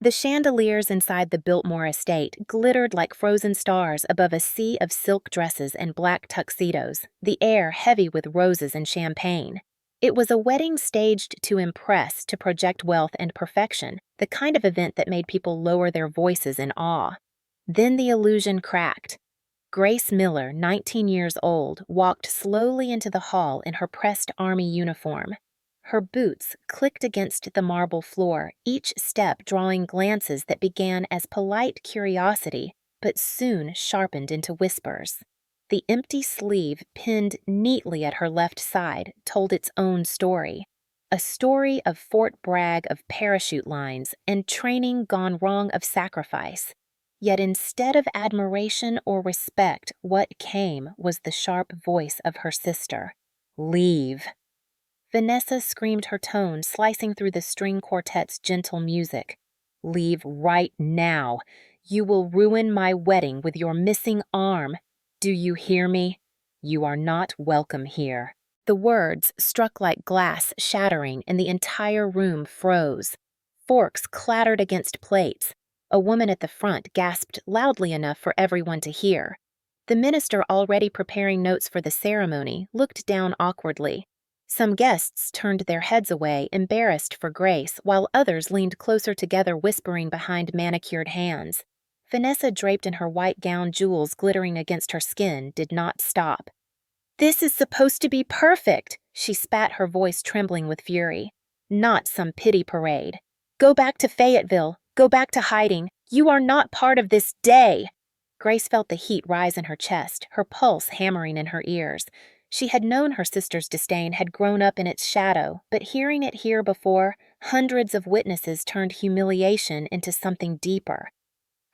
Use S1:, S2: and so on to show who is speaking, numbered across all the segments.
S1: The chandeliers inside the Biltmore estate glittered like frozen stars above a sea of silk dresses and black tuxedos, the air heavy with roses and champagne. It was a wedding staged to impress, to project wealth and perfection, the kind of event that made people lower their voices in awe. Then the illusion cracked. Grace Miller, 19 years old, walked slowly into the hall in her pressed army uniform. Her boots clicked against the marble floor, each step drawing glances that began as polite curiosity, but soon sharpened into whispers. The empty sleeve, pinned neatly at her left side, told its own story. A story of Fort Bragg of parachute lines and training gone wrong of sacrifice. Yet instead of admiration or respect, what came was the sharp voice of her sister. "Leave." Vanessa screamed, her tone slicing through the string quartet's gentle music. "Leave right now. You will ruin my wedding with your missing arm. Do you hear me? You are not welcome here." The words struck like glass shattering, and the entire room froze. Forks clattered against plates. A woman at the front gasped loudly enough for everyone to hear. The minister, already preparing notes for the ceremony, looked down awkwardly. Some guests turned their heads away, embarrassed for Grace, while others leaned closer together, whispering behind manicured hands. Vanessa, draped in her white gown, jewels glittering against her skin, did not stop. "This is supposed to be perfect," she spat, her voice trembling with fury. "Not some pity parade. Go back to Fayetteville. Go back to hiding. You are not part of this day." Grace felt the heat rise in her chest, her pulse hammering in her ears. She had known her sister's disdain, had grown up in its shadow, but hearing it here before hundreds of witnesses turned humiliation into something deeper.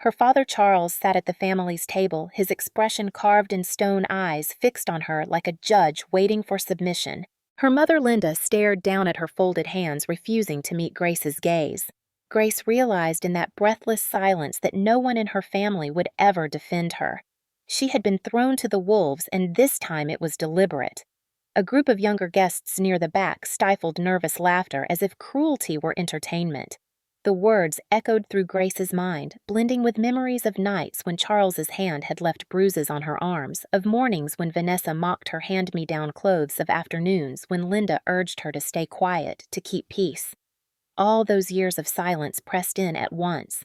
S1: Her father Charles sat at the family's table, his expression carved in stone, eyes fixed on her like a judge waiting for submission. Her mother Linda stared down at her folded hands, refusing to meet Grace's gaze. Grace realized in that breathless silence that no one in her family would ever defend her. She had been thrown to the wolves, and this time it was deliberate. A group of younger guests near the back stifled nervous laughter as if cruelty were entertainment. The words echoed through Grace's mind, blending with memories of nights when Charles's hand had left bruises on her arms, of mornings when Vanessa mocked her hand-me-down clothes, of afternoons when Linda urged her to stay quiet, to keep peace. All those years of silence pressed in at once.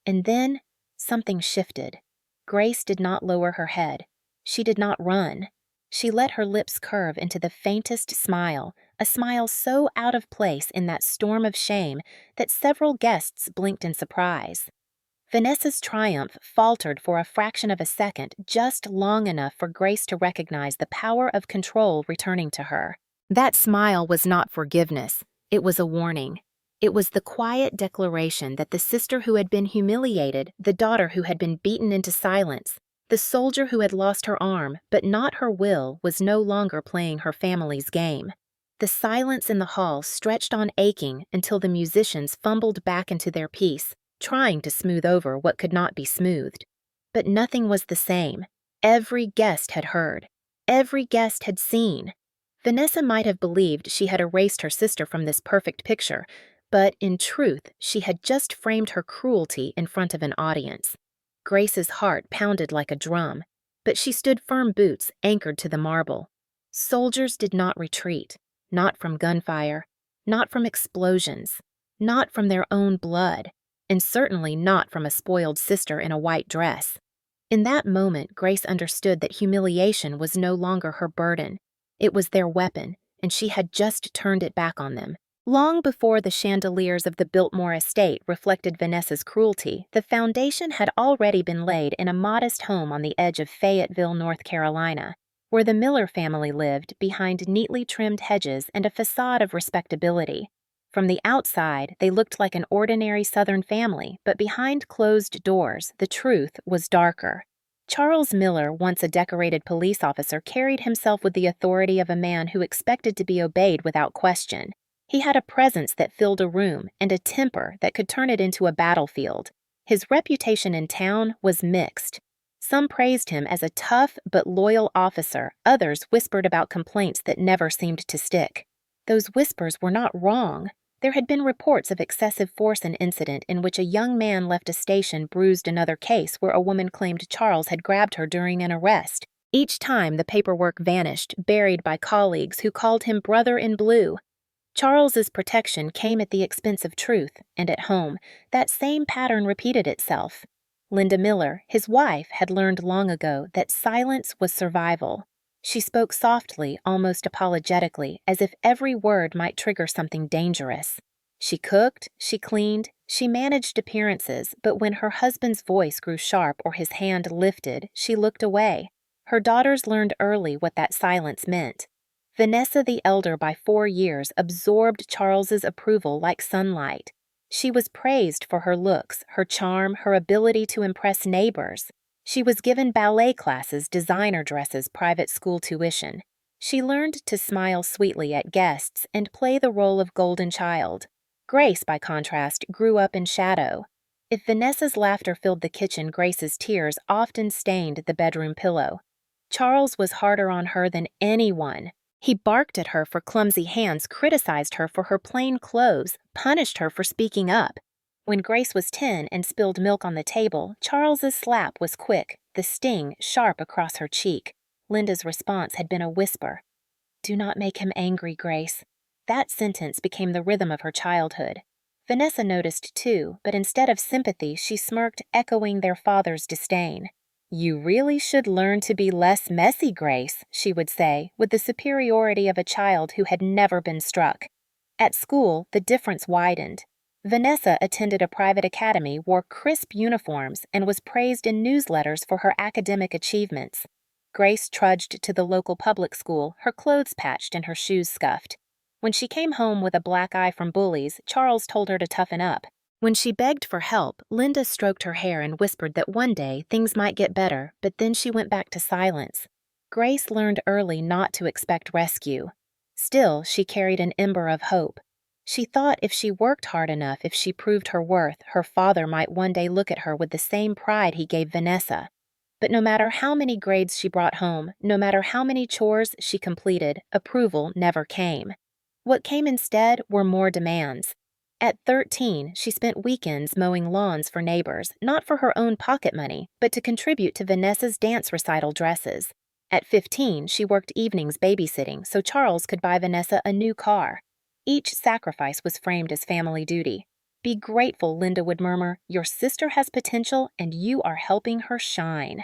S1: And then something shifted. Grace did not lower her head. She did not run. She let her lips curve into the faintest smile, a smile so out of place in that storm of shame that several guests blinked in surprise. Vanessa's triumph faltered for a fraction of a second, just long enough for Grace to recognize the power of control returning to her. That smile was not forgiveness. It was a warning. It was the quiet declaration that the sister who had been humiliated, the daughter who had been beaten into silence, the soldier who had lost her arm, but not her will, was no longer playing her family's game. The silence in the hall stretched on, aching, until the musicians fumbled back into their piece, trying to smooth over what could not be smoothed. But nothing was the same. Every guest had heard. Every guest had seen. Vanessa might have believed she had erased her sister from this perfect picture, but in truth, she had just framed her cruelty in front of an audience. Grace's heart pounded like a drum, but she stood firm, boots anchored to the marble. Soldiers did not retreat, not from gunfire, not from explosions, not from their own blood, and certainly not from a spoiled sister in a white dress. In that moment, Grace understood that humiliation was no longer her burden. It was their weapon, and she had just turned it back on them. Long before the chandeliers of the Biltmore estate reflected Vanessa's cruelty, the foundation had already been laid in a modest home on the edge of Fayetteville, North Carolina, where the Miller family lived behind neatly trimmed hedges and a facade of respectability. From the outside, they looked like an ordinary Southern family, but behind closed doors, the truth was darker. Charles Miller, once a decorated police officer, carried himself with the authority of a man who expected to be obeyed without question. He had a presence that filled a room and a temper that could turn it into a battlefield. His reputation in town was mixed. Some praised him as a tough but loyal officer, others whispered about complaints that never seemed to stick. Those whispers were not wrong. There had been reports of excessive force and incident in which a young man left a station bruised another case where a woman claimed Charles had grabbed her during an arrest. Each time the paperwork vanished, buried by colleagues who called him Brother in Blue. Charles's protection came at the expense of truth, and at home, that same pattern repeated itself. Linda Miller, his wife, had learned long ago that silence was survival. She spoke softly, almost apologetically, as if every word might trigger something dangerous. She cooked, she cleaned, she managed appearances, but when her husband's voice grew sharp or his hand lifted, she looked away. Her daughters learned early what that silence meant. Vanessa the elder by 4 years absorbed Charles's approval like sunlight. She was praised for her looks, her charm, her ability to impress neighbors. She was given ballet classes, designer dresses, private school tuition. She learned to smile sweetly at guests and play the role of golden child. Grace, by contrast, grew up in shadow. If Vanessa's laughter filled the kitchen, Grace's tears often stained the bedroom pillow. Charles was harder on her than anyone. He barked at her for clumsy hands, criticized her for her plain clothes, punished her for speaking up. When Grace was 10 and spilled milk on the table, Charles's slap was quick, the sting sharp across her cheek. Linda's response had been a whisper. "Do not make him angry, Grace." That sentence became the rhythm of her childhood. Vanessa noticed too, but instead of sympathy, she smirked, echoing their father's disdain. "You really should learn to be less messy, Grace," she would say, with the superiority of a child who had never been struck. At school, the difference widened. Vanessa attended a private academy, wore crisp uniforms, and was praised in newsletters for her academic achievements. Grace trudged to the local public school, her clothes patched and her shoes scuffed. When she came home with a black eye from bullies, Charles told her to toughen up. When she begged for help, Linda stroked her hair and whispered that one day things might get better, but then she went back to silence. Grace learned early not to expect rescue. Still, she carried an ember of hope. She thought if she worked hard enough, if she proved her worth, her father might one day look at her with the same pride he gave Vanessa. But no matter how many grades she brought home, no matter how many chores she completed, approval never came. What came instead were more demands. At 13, she spent weekends mowing lawns for neighbors, not for her own pocket money, but to contribute to Vanessa's dance recital dresses. At 15, she worked evenings babysitting so Charles could buy Vanessa a new car. Each sacrifice was framed as family duty. "Be grateful," Linda would murmur. "Your sister has potential, and you are helping her shine."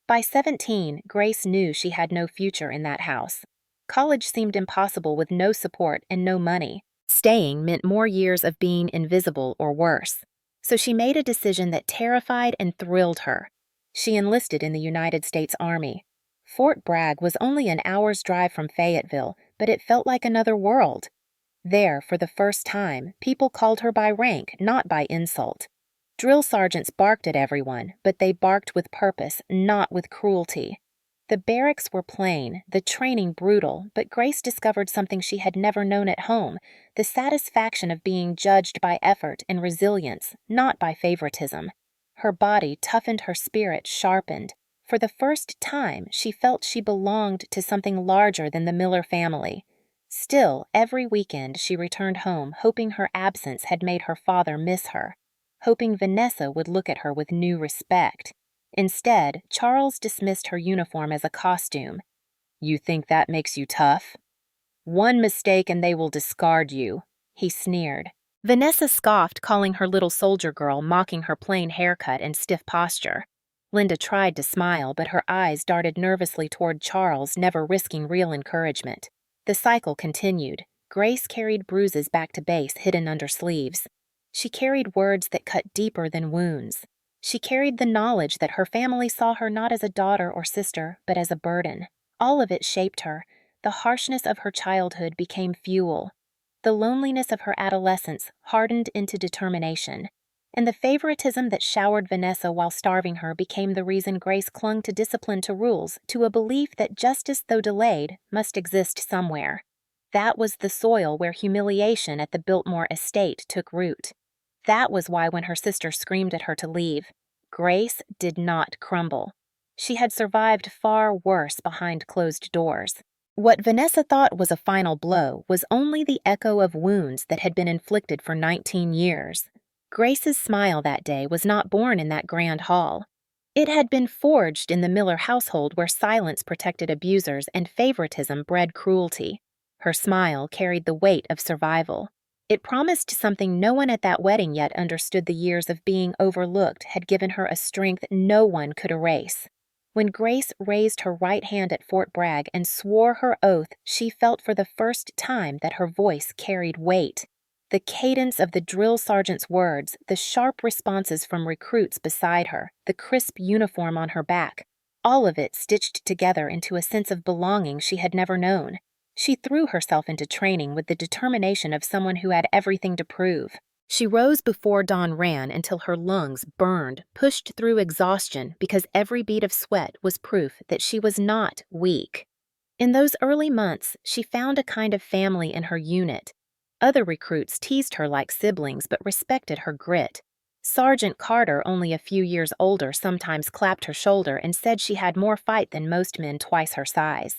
S1: By 17, Grace knew she had no future in that house. College seemed impossible with no support and no money. Staying meant more years of being invisible or worse. So she made a decision that terrified and thrilled her. She enlisted in the United States Army. Fort Bragg was only an hour's drive from Fayetteville, but it felt like another world. There, for the first time, people called her by rank, not by insult. Drill sergeants barked at everyone, but they barked with purpose, not with cruelty. The barracks were plain, the training brutal, but Grace discovered something she had never known at home, the satisfaction of being judged by effort and resilience, not by favoritism. Her body toughened, her spirit sharpened. For the first time, she felt she belonged to something larger than the Miller family. Still, every weekend she returned home, hoping her absence had made her father miss her, hoping Vanessa would look at her with new respect. Instead, Charles dismissed her uniform as a costume. "You think that makes you tough? One mistake and they will discard you," he sneered. Vanessa scoffed, calling her little soldier girl, mocking her plain haircut and stiff posture. Linda tried to smile, but her eyes darted nervously toward Charles, never risking real encouragement. The cycle continued. Grace carried bruises back to base, hidden under sleeves. She carried words that cut deeper than wounds. She carried the knowledge that her family saw her not as a daughter or sister, but as a burden. All of it shaped her. The harshness of her childhood became fuel. The loneliness of her adolescence hardened into determination. And the favoritism that showered Vanessa while starving her became the reason Grace clung to discipline, to rules, to a belief that justice, though delayed, must exist somewhere. That was the soil where humiliation at the Biltmore estate took root. That was why when her sister screamed at her to leave, Grace did not crumble. She had survived far worse behind closed doors. What Vanessa thought was a final blow was only the echo of wounds that had been inflicted for 19 years. Grace's smile that day was not born in that grand hall. It had been forged in the Miller household where silence protected abusers and favoritism bred cruelty. Her smile carried the weight of survival. It promised something no one at that wedding yet understood. The years of being overlooked had given her a strength no one could erase. When Grace raised her right hand at Fort Bragg and swore her oath, she felt for the first time that her voice carried weight. The cadence of the drill sergeant's words, the sharp responses from recruits beside her, the crisp uniform on her back, all of it stitched together into a sense of belonging she had never known. She threw herself into training with the determination of someone who had everything to prove. She rose before dawn ran until her lungs burned, pushed through exhaustion because every bead of sweat was proof that she was not weak. In those early months, she found a kind of family in her unit. Other recruits teased her like siblings but respected her grit. Sergeant Carter, only a few years older, sometimes clapped her shoulder and said she had more fight than most men twice her size.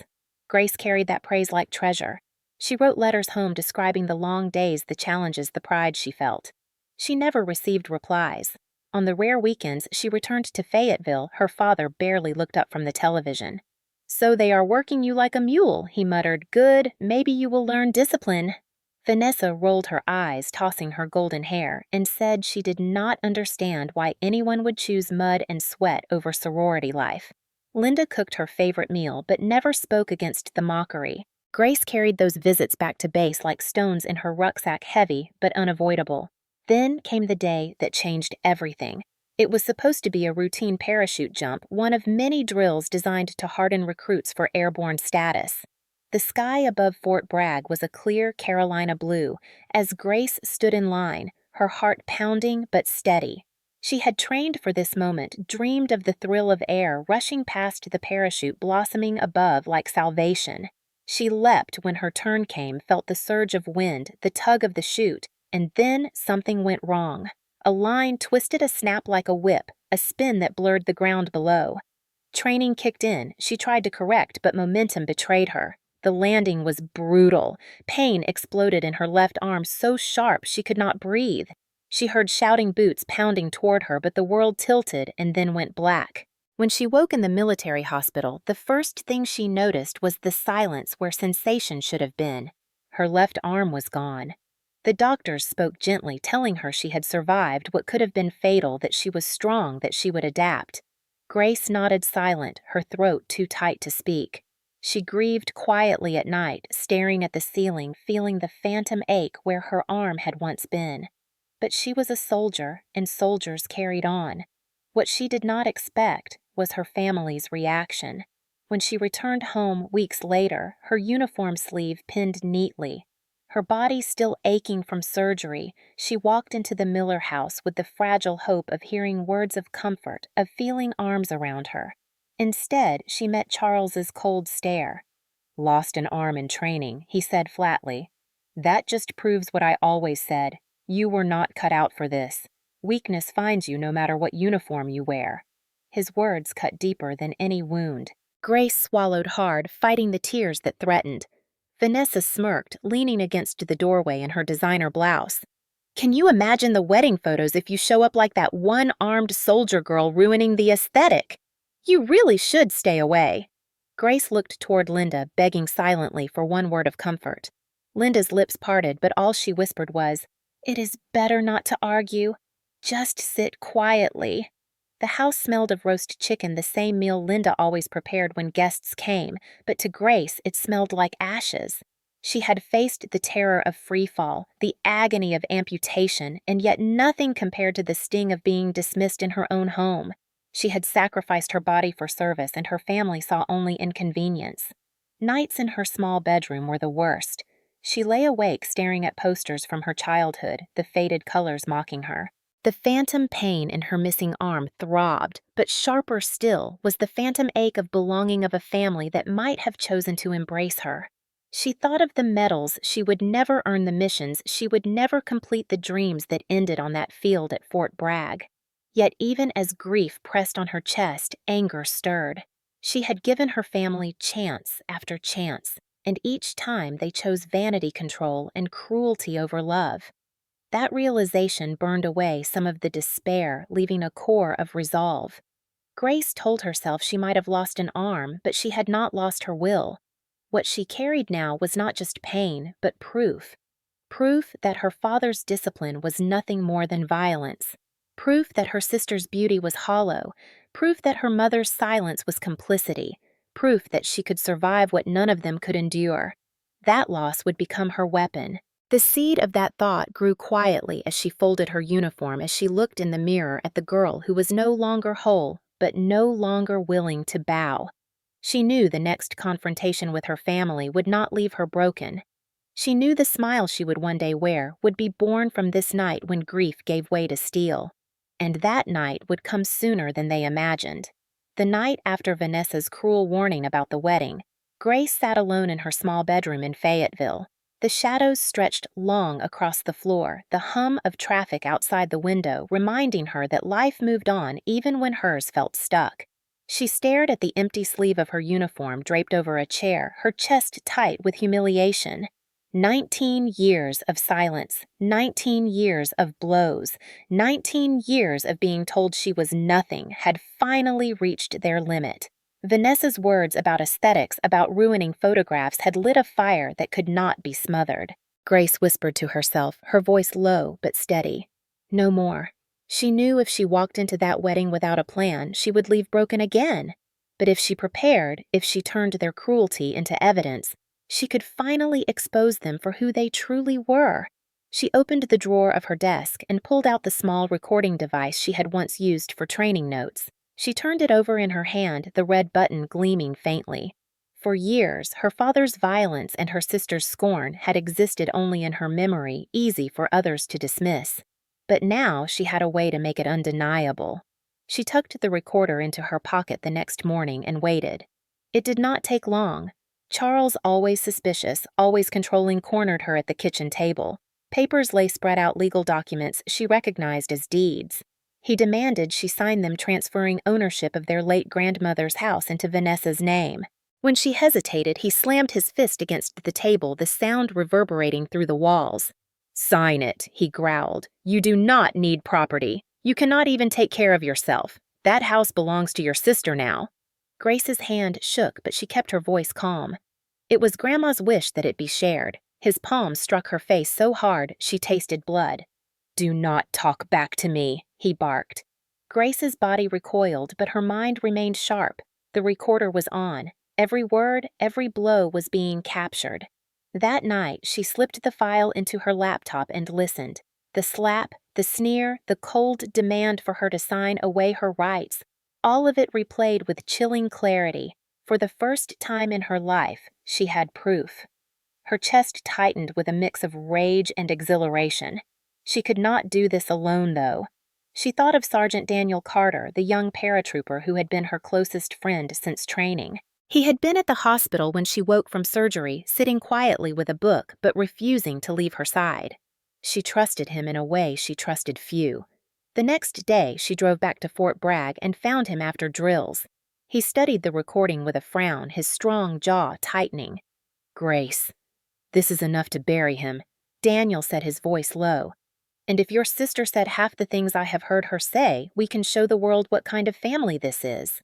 S1: Grace carried that praise like treasure. She wrote letters home describing the long days, the challenges, the pride she felt. She never received replies. On the rare weekends she returned to Fayetteville, her father barely looked up from the television. "So they are working you like a mule," he muttered. "Good, maybe you will learn discipline." Vanessa rolled her eyes, tossing her golden hair, and said she did not understand why anyone would choose mud and sweat over sorority life. Linda cooked her favorite meal, but never spoke against the mockery. Grace carried those visits back to base like stones in her rucksack, heavy but unavoidable. Then came the day that changed everything. It was supposed to be a routine parachute jump, one of many drills designed to harden recruits for airborne status. The sky above Fort Bragg was a clear Carolina blue as Grace stood in line, her heart pounding but steady. She had trained for this moment, dreamed of the thrill of air rushing past the parachute, blossoming above like salvation. She leapt when her turn came, felt the surge of wind, the tug of the chute, and then something went wrong. A line twisted a snap like a whip, a spin that blurred the ground below. Training kicked in. She tried to correct, but momentum betrayed her. The landing was brutal. Pain exploded in her left arm so sharp she could not breathe. She heard shouting boots pounding toward her, but the world tilted and then went black. When she woke in the military hospital, the first thing she noticed was the silence where sensation should have been. Her left arm was gone. The doctors spoke gently, telling her she had survived what could have been fatal, that she was strong, that she would adapt. Grace nodded silent, her throat too tight to speak. She grieved quietly at night, staring at the ceiling, feeling the phantom ache where her arm had once been. But she was a soldier, and soldiers carried on. What she did not expect was her family's reaction. When she returned home weeks later, her uniform sleeve pinned neatly, her body still aching from surgery, she walked into the Miller house with the fragile hope of hearing words of comfort, of feeling arms around her. Instead, she met Charles's cold stare. "Lost an arm in training," he said flatly. "That just proves what I always said. You were not cut out for this. Weakness finds you no matter what uniform you wear." His words cut deeper than any wound. Grace swallowed hard, fighting the tears that threatened. Vanessa smirked, leaning against the doorway in her designer blouse. "Can you imagine the wedding photos if you show up like that one-armed soldier girl, ruining the aesthetic? You really should stay away." Grace looked toward Linda, begging silently for one word of comfort. Linda's lips parted, but all she whispered was, "It is better not to argue. Just sit quietly." The house smelled of roast chicken, the same meal Linda always prepared when guests came, but to Grace it smelled like ashes. She had faced the terror of free fall, the agony of amputation, and yet nothing compared to the sting of being dismissed in her own home. She had sacrificed her body for service, and her family saw only inconvenience. Nights in her small bedroom were the worst. She lay awake staring at posters from her childhood, the faded colors mocking her. The phantom pain in her missing arm throbbed, but sharper still was the phantom ache of belonging of a family that might have chosen to embrace her. She thought of the medals she would never earn, the missions she would never complete, the dreams that ended on that field at Fort Bragg. Yet even as grief pressed on her chest, anger stirred. She had given her family chance after chance. and each time they chose vanity control and cruelty over love. That realization burned away some of the despair, leaving a core of resolve. Grace told herself she might have lost an arm, but she had not lost her will. What she carried now was not just pain, but proof. Proof that her father's discipline was nothing more than violence. Proof that her sister's beauty was hollow. Proof that her mother's silence was complicity. Proof that she could survive what none of them could endure. That loss would become her weapon. The seed of that thought grew quietly as she folded her uniform as she looked in the mirror at the girl who was no longer whole, but no longer willing to bow. She knew the next confrontation with her family would not leave her broken. She knew the smile she would one day wear would be born from this night when grief gave way to steel. And that night would come sooner than they imagined. The night after Vanessa's cruel warning about the wedding, Grace sat alone in her small bedroom in Fayetteville. The shadows stretched long across the floor, the hum of traffic outside the window reminding her that life moved on even when hers felt stuck. She stared at the empty sleeve of her uniform draped over a chair, her chest tight with humiliation. 19 years of silence, 19 years of blows, 19 years of being told she was nothing had finally reached their limit. Vanessa's words about aesthetics, about ruining photographs, had lit a fire that could not be smothered. Grace whispered to herself, her voice low but steady. No more. She knew if she walked into that wedding without a plan, she would leave broken again. But if she prepared, if she turned their cruelty into evidence, she could finally expose them for who they truly were. She opened the drawer of her desk and pulled out the small recording device she had once used for training notes. She turned it over in her hand, the red button gleaming faintly. For years, her father's violence and her sister's scorn had existed only in her memory, easy for others to dismiss. But now she had a way to make it undeniable. She tucked the recorder into her pocket the next morning and waited. It did not take long. Charles, always suspicious, always controlling, cornered her at the kitchen table. Papers lay spread out, legal documents she recognized as deeds. He demanded she sign them, transferring ownership of their late grandmother's house into Vanessa's name. When she hesitated, he slammed his fist against the table, the sound reverberating through the walls. "Sign it," he growled. "You do not need property. You cannot even take care of yourself. That house belongs to your sister now." Grace's hand shook, but she kept her voice calm. It was Grandma's wish that it be shared. His palm struck her face so hard she tasted blood. "Do not talk back to me," he barked. Grace's body recoiled, but her mind remained sharp. The recorder was on. Every word, every blow was being captured. That night, she slipped the file into her laptop and listened. The slap, the sneer, the cold demand for her to sign away her rights. All of it replayed with chilling clarity. For the first time in her life, she had proof. Her chest tightened with a mix of rage and exhilaration. She could not do this alone, though. She thought of Sergeant Daniel Carter, the young paratrooper who had been her closest friend since training. He had been at the hospital when she woke from surgery, sitting quietly with a book but refusing to leave her side. She trusted him in a way she trusted few. The next day, she drove back to Fort Bragg and found him after drills. He studied the recording with a frown, his strong jaw tightening. "Grace, this is enough to bury him," Daniel said, his voice low. "And if your sister said half the things I have heard her say, we can show the world what kind of family this is."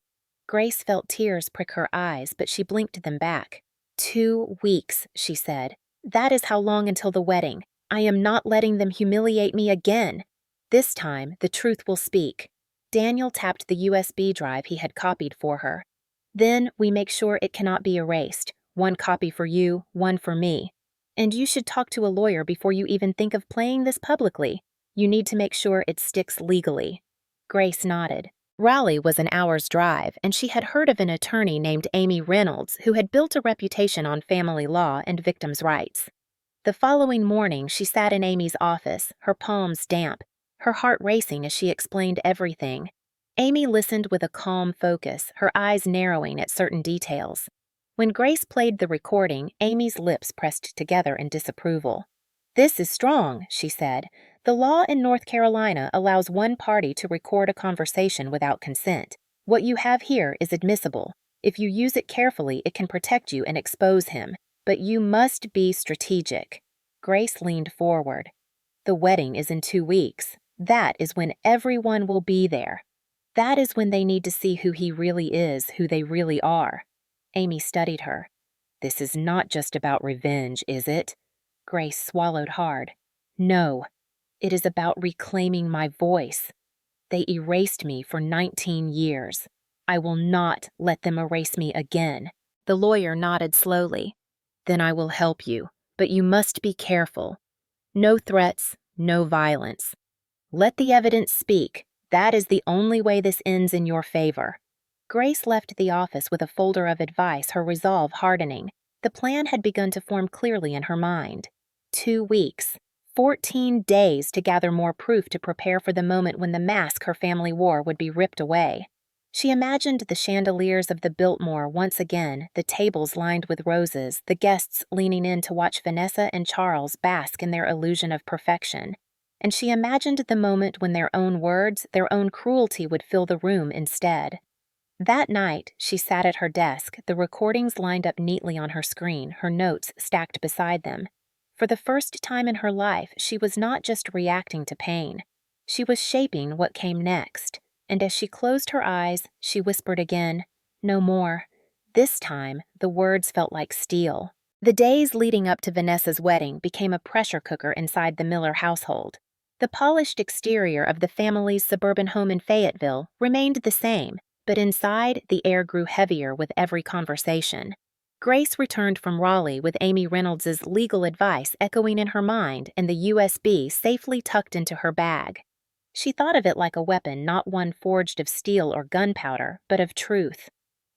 S1: Grace felt tears prick her eyes, but she blinked them back. 2 weeks, she said. "That is how long until the wedding. I am not letting them humiliate me again. This time, the truth will speak." Daniel tapped the USB drive he had copied for her. "Then we make sure it cannot be erased. 1 copy for you, 1 for me. And you should talk to a lawyer before you even think of playing this publicly. You need to make sure it sticks legally." Grace nodded. Raleigh was an hour's drive, and she had heard of an attorney named Amy Reynolds who had built a reputation on family law and victims' rights. The following morning, she sat in Amy's office, her palms damp, her heart racing as she explained everything. Amy listened with a calm focus, her eyes narrowing at certain details. When Grace played the recording, Amy's lips pressed together in disapproval. "This is strong," she said. "The law in North Carolina allows one party to record a conversation without consent. What you have here is admissible. If you use it carefully, it can protect you and expose him. But you must be strategic. Grace leaned forward. The wedding is in 2 weeks. That is when everyone will be there. That is when they need to see who he really is, who they really are. Amy studied her. This is not just about revenge, is it? Grace swallowed hard. No, it is about reclaiming my voice. They erased me for 19 years. I will not let them erase me again. The lawyer nodded slowly. Then I will help you, but you must be careful. No threats, no violence. Let the evidence speak. That is the only way this ends in your favor. Grace left the office with a folder of advice, her resolve hardening. The plan had begun to form clearly in her mind. 2 weeks, 14 days to gather more proof to prepare for the moment when the mask her family wore would be ripped away. She imagined the chandeliers of the Biltmore once again, the tables lined with roses, the guests leaning in to watch Vanessa and Charles bask in their illusion of perfection. And she imagined the moment when their own words, their own cruelty would fill the room instead. That night, she sat at her desk, the recordings lined up neatly on her screen, her notes stacked beside them. For the first time in her life, she was not just reacting to pain. She was shaping what came next. And as she closed her eyes, she whispered again, "No more." This time, the words felt like steel. The days leading up to Vanessa's wedding became a pressure cooker inside the Miller household. The polished exterior of the family's suburban home in Fayetteville remained the same, but inside, the air grew heavier with every conversation. Grace returned from Raleigh with Amy Reynolds's legal advice echoing in her mind and the USB safely tucked into her bag. She thought of it like a weapon, not one forged of steel or gunpowder, but of truth.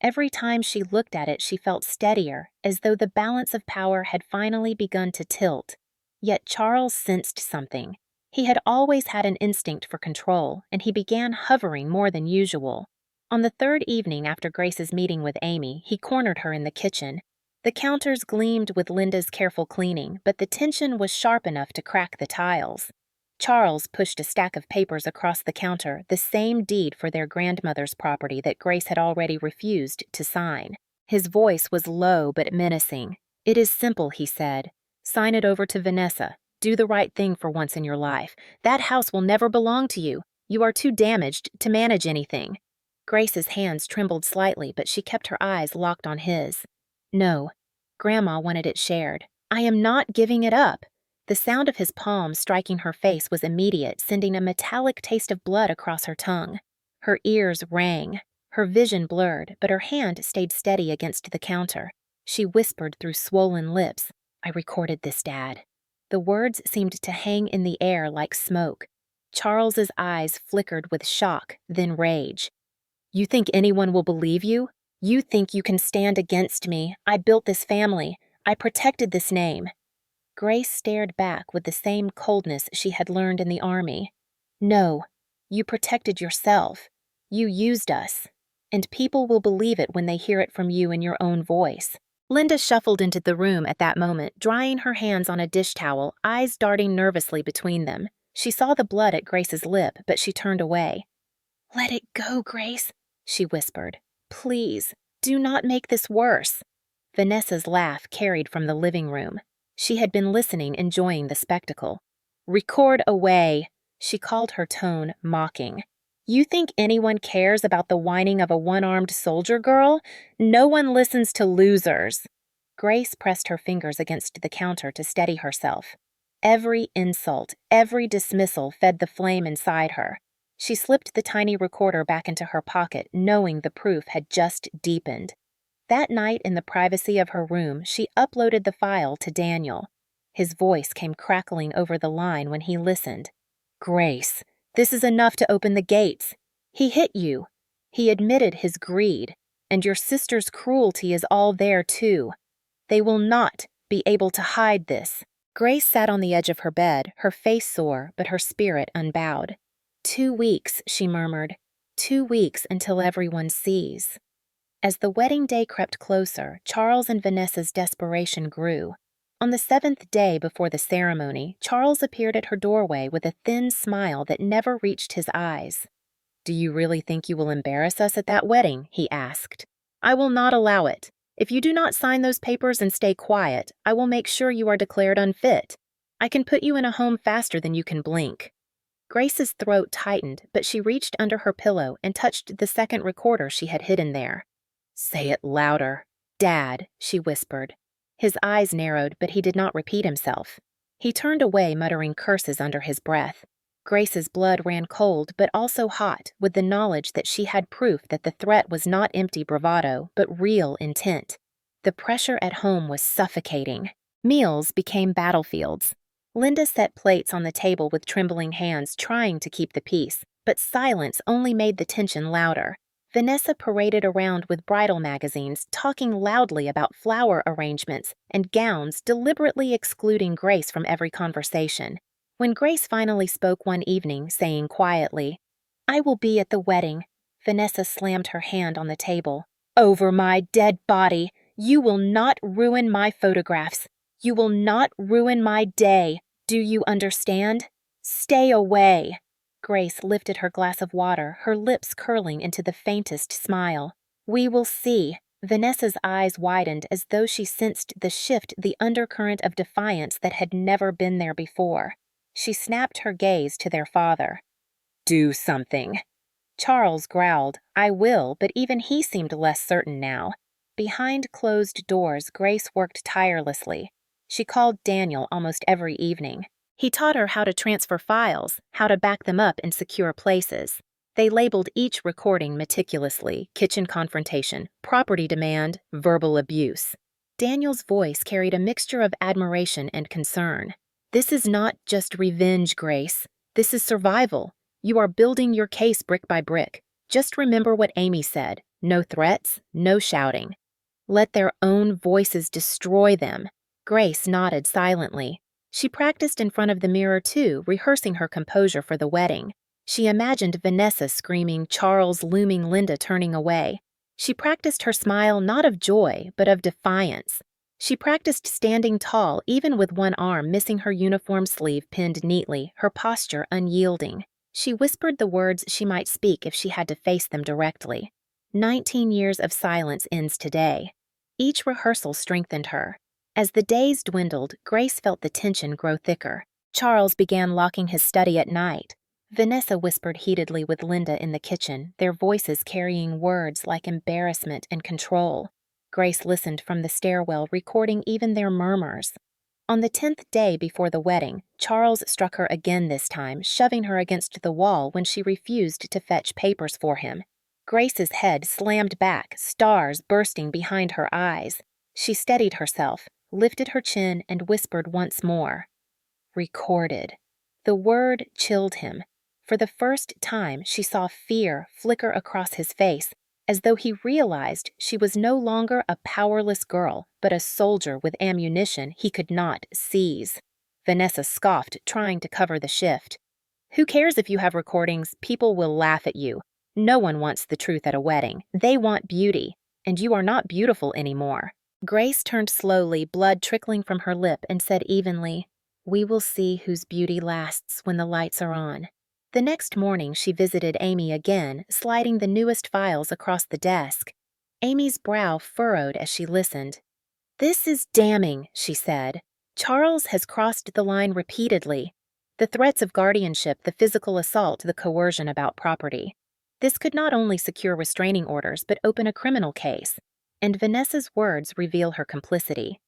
S1: Every time she looked at it, she felt steadier, as though the balance of power had finally begun to tilt. Yet Charles sensed something. He had always had an instinct for control, and he began hovering more than usual. On the third evening after Grace's meeting with Amy, he cornered her in the kitchen. The counters gleamed with Linda's careful cleaning, but the tension was sharp enough to crack the tiles. Charles pushed a stack of papers across the counter, the same deed for their grandmother's property that Grace had already refused to sign. His voice was low but menacing. "It is simple," he said. "Sign it over to Vanessa. Do the right thing for once in your life. That house will never belong to you. You are too damaged to manage anything." Grace's hands trembled slightly, but she kept her eyes locked on his. "No. Grandma wanted it shared. I am not giving it up." The sound of his palm striking her face was immediate, sending a metallic taste of blood across her tongue. Her ears rang. Her vision blurred, but her hand stayed steady against the counter. She whispered through swollen lips, "I recorded this, Dad." The words seemed to hang in the air like smoke. Charles's eyes flickered with shock, then rage. "You think anyone will believe you? You think you can stand against me? I built this family. I protected this name." Grace stared back with the same coldness she had learned in the army. "No, you protected yourself. You used us. And people will believe it when they hear it from you in your own voice." Linda shuffled into the room at that moment, drying her hands on a dish towel, eyes darting nervously between them. She saw the blood at Grace's lip, but she turned away. "Let it go, Grace," she whispered. "Please, do not make this worse." Vanessa's laugh carried from the living room. She had been listening, enjoying the spectacle. "Record away," she called, her tone mocking. "You think anyone cares about the whining of a one-armed soldier girl? No one listens to losers." Grace pressed her fingers against the counter to steady herself. Every insult, every dismissal fed the flame inside her. She slipped the tiny recorder back into her pocket, knowing the proof had just deepened. That night, in the privacy of her room, she uploaded the file to Daniel. His voice came crackling over the line when he listened. "Grace, this is enough to open the gates. He hit you. He admitted his greed, and your sister's cruelty is all there, too. They will not be able to hide this." Grace sat on the edge of her bed, her face sore, but her spirit unbowed. 2 weeks, she murmured. 2 weeks until everyone sees. As the wedding day crept closer, Charles and Vanessa's desperation grew. On the 7th day before the ceremony, Charles appeared at her doorway with a thin smile that never reached his eyes. "Do you really think you will embarrass us at that wedding?" he asked. "I will not allow it. If you do not sign those papers and stay quiet, I will make sure you are declared unfit. I can put you in a home faster than you can blink." Grace's throat tightened, but she reached under her pillow and touched the second recorder she had hidden there. "Say it louder." "Dad," she whispered. His eyes narrowed, but he did not repeat himself. He turned away, muttering curses under his breath. Grace's blood ran cold but also hot with the knowledge that she had proof that the threat was not empty bravado, but real intent. The pressure at home was suffocating. Meals became battlefields. Linda set plates on the table with trembling hands, trying to keep the peace, but silence only made the tension louder. Vanessa paraded around with bridal magazines, talking loudly about flower arrangements and gowns, deliberately excluding Grace from every conversation. When Grace finally spoke one evening, saying quietly, "I will be at the wedding," Vanessa slammed her hand on the table. "Over my dead body! You will not ruin my photographs. You will not ruin my day. Do you understand? Stay away." Grace lifted her glass of water, her lips curling into the faintest smile. "We will see." Vanessa's eyes widened as though she sensed the undercurrent of defiance that had never been there before. She snapped her gaze to their father. "Do something." Charles growled, "I will," but even he seemed less certain now. Behind closed doors, Grace worked tirelessly. She called Daniel almost every evening. He taught her how to transfer files, how to back them up in secure places. They labeled each recording meticulously: kitchen confrontation, property demand, verbal abuse. Daniel's voice carried a mixture of admiration and concern. "This is not just revenge, Grace. This is survival. You are building your case brick by brick. Just remember what Amy said: no threats, no shouting. Let their own voices destroy them." Grace nodded silently. She practiced in front of the mirror too, rehearsing her composure for the wedding. She imagined Vanessa screaming, Charles looming, Linda turning away. She practiced her smile not of joy, but of defiance. She practiced standing tall, even with one arm missing her uniform sleeve pinned neatly, her posture unyielding. She whispered the words she might speak if she had to face them directly. 19 years of silence ends today. Each rehearsal strengthened her. As the days dwindled, Grace felt the tension grow thicker. Charles began locking his study at night. Vanessa whispered heatedly with Linda in the kitchen, their voices carrying words like embarrassment and control. Grace listened from the stairwell, recording even their murmurs. On the 10th day before the wedding, Charles struck her again this time, shoving her against the wall when she refused to fetch papers for him. Grace's head slammed back, stars bursting behind her eyes. She steadied herself, lifted her chin, and whispered once more. "Recorded." The word chilled him. For the first time, she saw fear flicker across his face, as though he realized she was no longer a powerless girl, but a soldier with ammunition he could not seize. Vanessa scoffed, trying to cover the shift. "Who cares if you have recordings? People will laugh at you. No one wants the truth at a wedding. They want beauty, and you are not beautiful anymore." Grace turned slowly, blood trickling from her lip, and said evenly, "We will see whose beauty lasts when the lights are on." The next morning, she visited Amy again, sliding the newest files across the desk. Amy's brow furrowed as she listened. "This is damning," she said. "Charles has crossed the line repeatedly. The threats of guardianship, the physical assault, the coercion about property. This could not only secure restraining orders, but open a criminal case. And Vanessa's words reveal her complicity.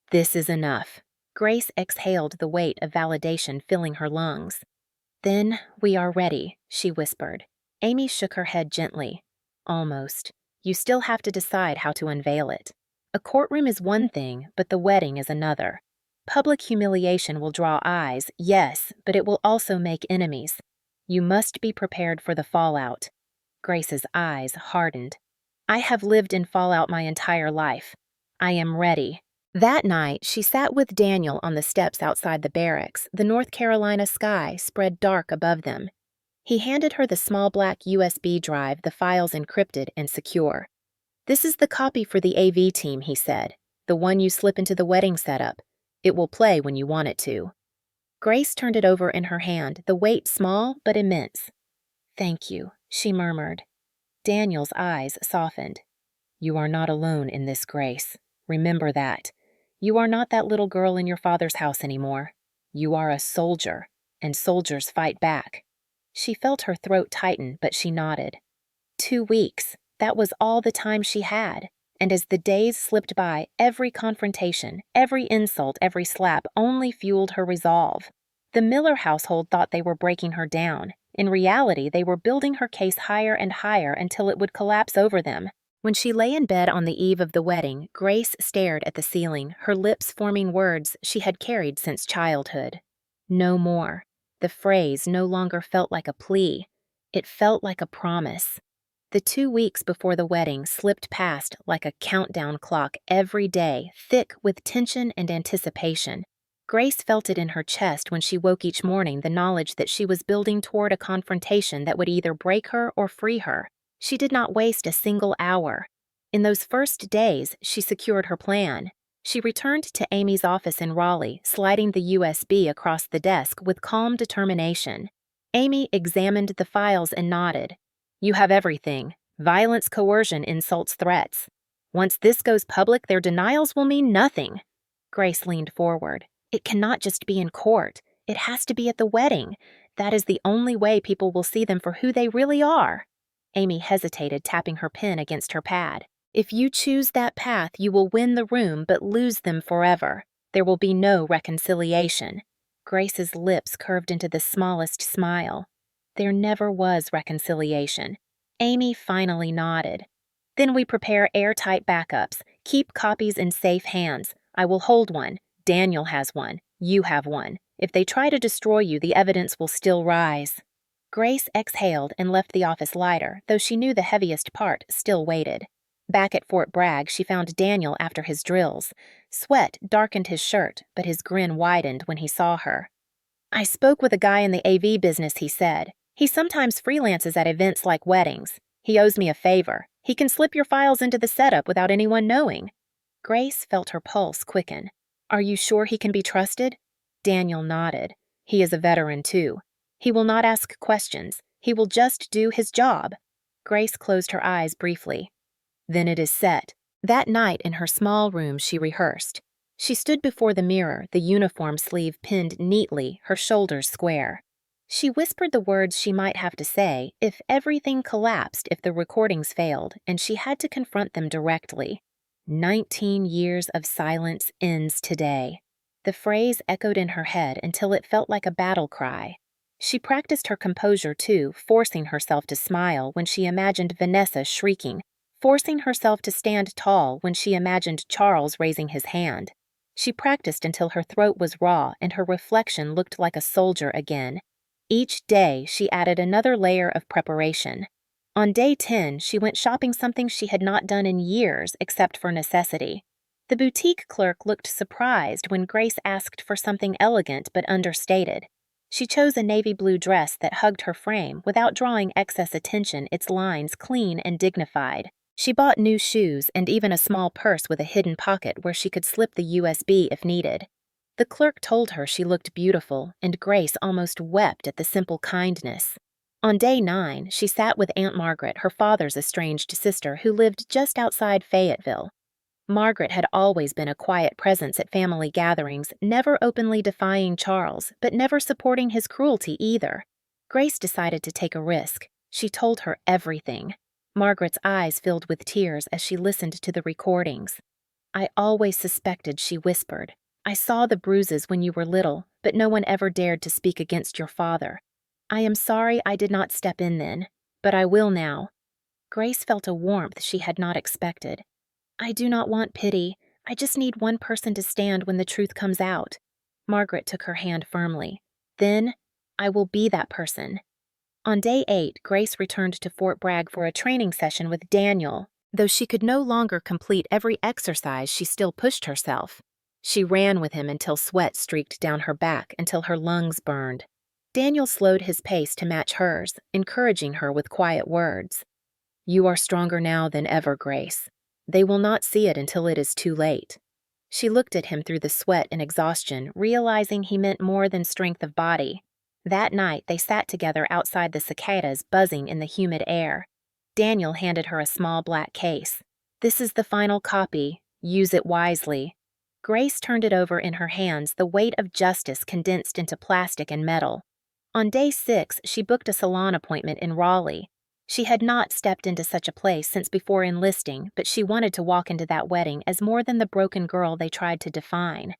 S1: This is enough." Grace exhaled the weight of validation filling her lungs. "Then we are ready," she whispered. Amy shook her head gently. "Almost. You still have to decide how to unveil it. A courtroom is one thing, but the wedding is another. Public humiliation will draw eyes, yes, but it will also make enemies. You must be prepared for the fallout." Grace's eyes hardened. "I have lived in fallout my entire life. I am ready." That night, she sat with Daniel on the steps outside the barracks, the North Carolina sky spread dark above them. He handed her the small black USB drive, the files encrypted and secure. "This is the copy for the AV team," he said. "The one you slip into the wedding setup. It will play when you want it to." Grace turned it over in her hand, the weight small but immense. "Thank you," she murmured. Daniel's eyes softened. You are not alone in this, Grace. Remember that. You are not that little girl in your father's house anymore. You are a soldier, and soldiers fight back." She felt her throat tighten, but she nodded. 2 weeks. That was all the time she had. And as the days slipped by, every confrontation, every insult, every slap only fueled her resolve. The Miller household thought they were breaking her down. In reality, they were building her case higher and higher until it would collapse over them. When she lay in bed on the eve of the wedding, Grace stared at the ceiling, her lips forming words she had carried since childhood. No more. The phrase no longer felt like a plea. It felt like a promise. The 2 weeks before the wedding slipped past like a countdown clock every day, thick with tension and anticipation. Grace felt it in her chest when she woke each morning, the knowledge that she was building toward a confrontation that would either break her or free her. She did not waste a single hour. In those first days, she secured her plan. She returned to Amy's office in Raleigh, sliding the USB across the desk with calm determination. Amy examined the files and nodded. "You have everything. Violence, coercion, insults, threats. Once this goes public, their denials will mean nothing." Grace leaned forward. "It cannot just be in court. It has to be at the wedding. That is the only way people will see them for who they really are." Amy hesitated, tapping her pen against her pad. "If you choose that path, you will win the room but lose them forever. There will be no reconciliation." Grace's lips curved into the smallest smile. There never was reconciliation. Amy finally nodded. "Then we prepare airtight backups. Keep copies in safe hands. I will hold one. Daniel has one. You have one. If they try to destroy you, the evidence will still rise." Grace exhaled and left the office lighter, though she knew the heaviest part still waited. Back at Fort Bragg, she found Daniel after his drills. Sweat darkened his shirt, but his grin widened when he saw her. "I spoke with a guy in the AV business," he said. "He sometimes freelances at events like weddings. He owes me a favor. He can slip your files into the setup without anyone knowing." Grace felt her pulse quicken. "Are you sure he can be trusted?" Daniel nodded. "He is a veteran, too. He will not ask questions. He will just do his job." Grace closed her eyes briefly. "Then it is set." That night in her small room she rehearsed. She stood before the mirror, the uniform sleeve pinned neatly, her shoulders square. She whispered the words she might have to say if everything collapsed, if the recordings failed, and she had to confront them directly. 19 years of silence ends today. The phrase echoed in her head until it felt like a battle cry. She practiced her composure too, forcing herself to smile when she imagined Vanessa shrieking, forcing herself to stand tall when she imagined Charles raising his hand. She practiced until her throat was raw and her reflection looked like a soldier again. Each day, she added another layer of preparation. On day 10, she went shopping, something she had not done in years except for necessity. The boutique clerk looked surprised when Grace asked for something elegant but understated. She chose a navy blue dress that hugged her frame without drawing excess attention, its lines clean and dignified. She bought new shoes and even a small purse with a hidden pocket where she could slip the USB if needed. The clerk told her she looked beautiful, and Grace almost wept at the simple kindness. On day 9, she sat with Aunt Margaret, her father's estranged sister, who lived just outside Fayetteville. Margaret had always been a quiet presence at family gatherings, never openly defying Charles, but never supporting his cruelty either. Grace decided to take a risk. She told her everything. Margaret's eyes filled with tears as she listened to the recordings. "I always suspected," she whispered. "I saw the bruises when you were little, but no one ever dared to speak against your father. I am sorry I did not step in then, but I will now." Grace felt a warmth she had not expected. "I do not want pity. I just need one person to stand when the truth comes out." Margaret took her hand firmly. "Then, I will be that person." On day 8, Grace returned to Fort Bragg for a training session with Daniel. Though she could no longer complete every exercise, she still pushed herself. She ran with him until sweat streaked down her back, until her lungs burned. Daniel slowed his pace to match hers, encouraging her with quiet words. "You are stronger now than ever, Grace. They will not see it until it is too late." She looked at him through the sweat and exhaustion, realizing he meant more than strength of body. That night, they sat together outside the cicadas buzzing in the humid air. Daniel handed her a small black case. This is the final copy. Use it wisely. Grace turned it over in her hands, the weight of justice condensed into plastic and metal. On day 6, she booked a salon appointment in Raleigh. She had not stepped into such a place since before enlisting, but she wanted to walk into that wedding as more than the broken girl they tried to define.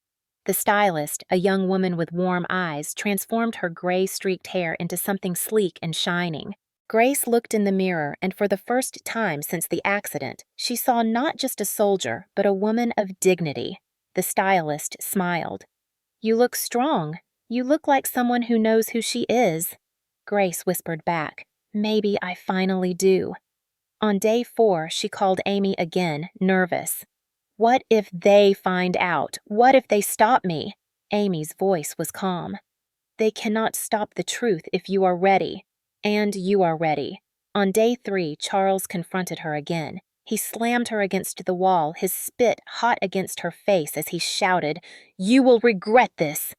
S1: The stylist, a young woman with warm eyes, transformed her gray-streaked hair into something sleek and shining. Grace looked in the mirror, and for the first time since the accident, she saw not just a soldier, but a woman of dignity. The stylist smiled. "You look strong. You look like someone who knows who she is." Grace whispered back, "Maybe I finally do." On day 4, she called Amy again, nervous. "What if they find out? What if they stop me?" Amy's voice was calm. "They cannot stop the truth if you are ready. And you are ready." On day 3, Charles confronted her again. He slammed her against the wall, his spit hot against her face as he shouted, "You will regret this!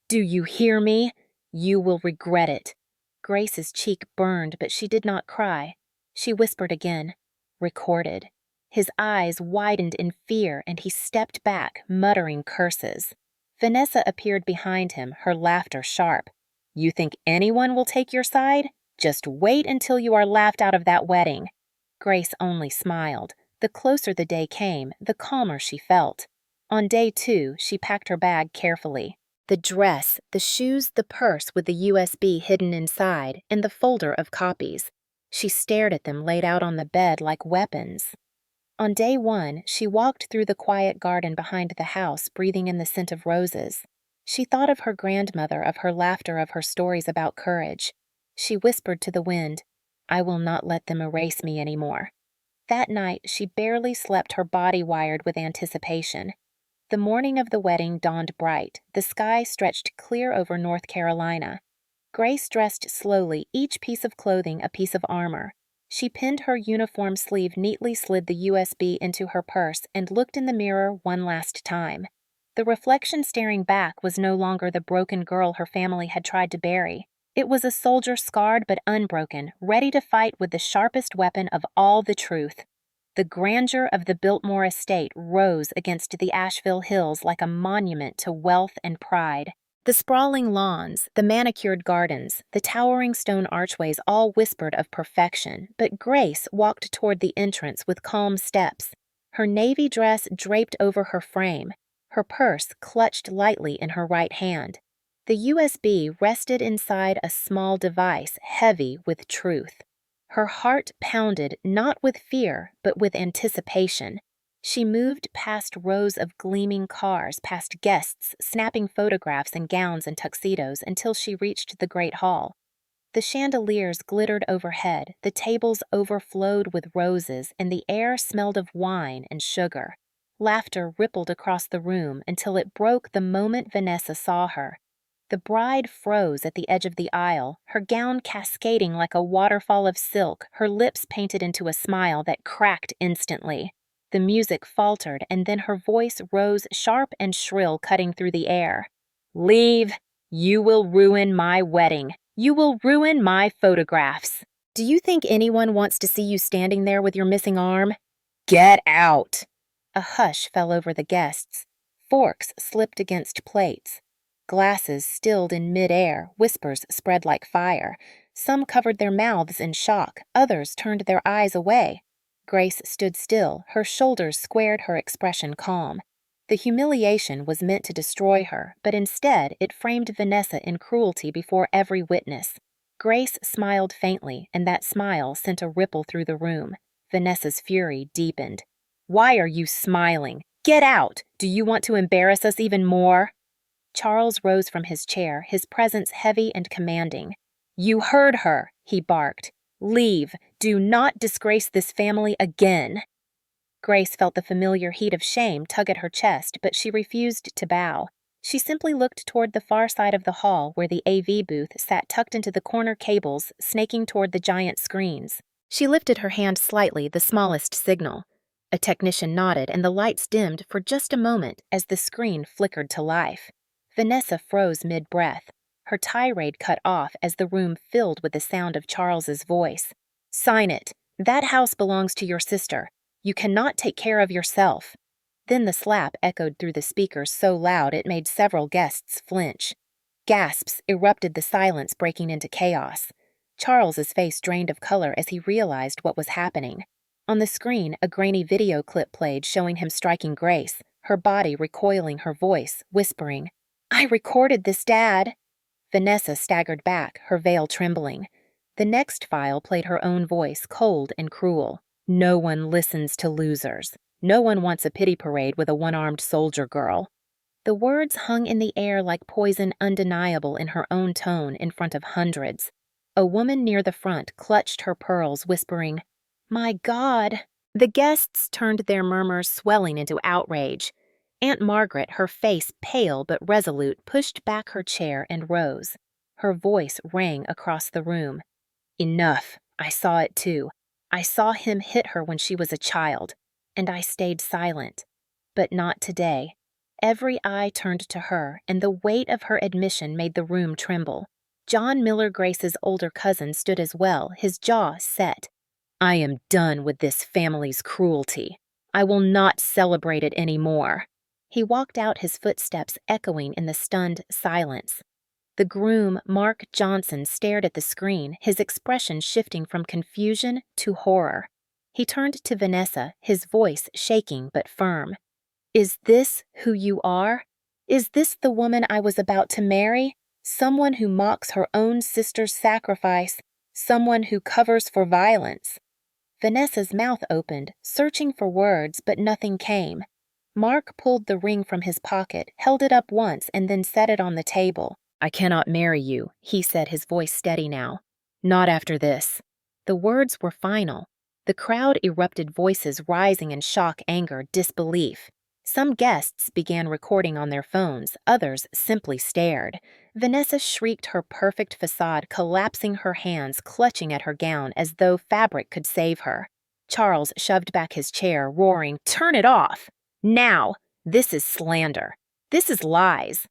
S1: Do you hear me? You will regret it." Grace's cheek burned, but she did not cry. She whispered again, "Recorded." His eyes widened in fear, and he stepped back, muttering curses. Vanessa appeared behind him, her laughter sharp. "You think anyone will take your side? Just wait until you are laughed out of that wedding." Grace only smiled. The closer the day came, the calmer she felt. On day 2, she packed her bag carefully. The dress, the shoes, the purse with the USB hidden inside, and the folder of copies. She stared at them laid out on the bed like weapons. On day 1, she walked through the quiet garden behind the house, breathing in the scent of roses. She thought of her grandmother, of her laughter, of her stories about courage. She whispered to the wind, "I will not let them erase me anymore." That night, she barely slept, her body wired with anticipation. The morning of the wedding dawned bright. The sky stretched clear over North Carolina. Grace dressed slowly, each piece of clothing a piece of armor. She pinned her uniform sleeve, neatly slid the USB into her purse, and looked in the mirror one last time. The reflection staring back was no longer the broken girl her family had tried to bury. It was a soldier scarred but unbroken, ready to fight with the sharpest weapon of all, the truth. The grandeur of the Biltmore estate rose against the Asheville hills like a monument to wealth and pride. The sprawling lawns, the manicured gardens, the towering stone archways all whispered of perfection, but Grace walked toward the entrance with calm steps. Her navy dress draped over her frame, her purse clutched lightly in her right hand. The USB rested inside a small device heavy with truth. Her heart pounded not with fear, but with anticipation. She moved past rows of gleaming cars, past guests snapping photographs in gowns and tuxedos until she reached the great hall. The chandeliers glittered overhead, the tables overflowed with roses, and the air smelled of wine and sugar. Laughter rippled across the room until it broke the moment Vanessa saw her. The bride froze at the edge of the aisle, her gown cascading like a waterfall of silk, her lips painted into a smile that cracked instantly. The music faltered, and then her voice rose sharp and shrill, cutting through the air. "Leave! You will ruin my wedding. You will ruin my photographs. Do you think anyone wants to see you standing there with your missing arm? Get out!" A hush fell over the guests. Forks slipped against plates. Glasses stilled in mid-air, whispers spread like fire. Some covered their mouths in shock, others turned their eyes away. Grace stood still, her shoulders squared, her expression calm. The humiliation was meant to destroy her, but instead it framed Vanessa in cruelty before every witness. Grace smiled faintly, and that smile sent a ripple through the room. Vanessa's fury deepened. "Why are you smiling? Get out! Do you want to embarrass us even more?" Charles rose from his chair, his presence heavy and commanding. "You heard her," he barked. "Leave. Do not disgrace this family again." Grace felt the familiar heat of shame tug at her chest, but she refused to bow. She simply looked toward the far side of the hall where the AV booth sat tucked into the corner cables, snaking toward the giant screens. She lifted her hand slightly, the smallest signal. A technician nodded, and the lights dimmed for just a moment as the screen flickered to life. Vanessa froze mid-breath. Her tirade cut off as the room filled with the sound of Charles's voice. "Sign it. That house belongs to your sister. You cannot take care of yourself." Then the slap echoed through the speakers so loud it made several guests flinch. Gasps erupted, the silence breaking into chaos. Charles's face drained of color as he realized what was happening. On the screen, a grainy video clip played showing him striking Grace, her body recoiling, her voice whispering, "I recorded this, Dad." Vanessa staggered back, her veil trembling. The next file played her own voice, cold and cruel. "No one listens to losers. No one wants a pity parade with a one-armed soldier girl." The words hung in the air like poison, undeniable in her own tone in front of hundreds. A woman near the front clutched her pearls, whispering, "My God!" The guests turned, their murmurs swelling into outrage. Aunt Margaret, her face pale but resolute, pushed back her chair and rose. Her voice rang across the room. "Enough. I saw it too. I saw him hit her when she was a child, and I stayed silent. But not today." Every eye turned to her, and the weight of her admission made the room tremble. John Miller Grace's older cousin stood as well, his jaw set. "I am done with this family's cruelty. I will not celebrate it anymore." He walked out, his footsteps echoing in the stunned silence. The groom, Mark Johnson, stared at the screen, his expression shifting from confusion to horror. He turned to Vanessa, his voice shaking but firm. "Is this who you are? Is this the woman I was about to marry? Someone who mocks her own sister's sacrifice, someone who covers for violence?" Vanessa's mouth opened, searching for words, but nothing came. Mark pulled the ring from his pocket, held it up once, and then set it on the table. "I cannot marry you," he said, his voice steady now. "Not after this." The words were final. The crowd erupted, voices rising in shock, anger, disbelief. Some guests began recording on their phones, others simply stared. Vanessa shrieked, her perfect facade collapsing, her hands clutching at her gown as though fabric could save her. Charles shoved back his chair, roaring, "Turn it off! Now! This is slander. This is lies."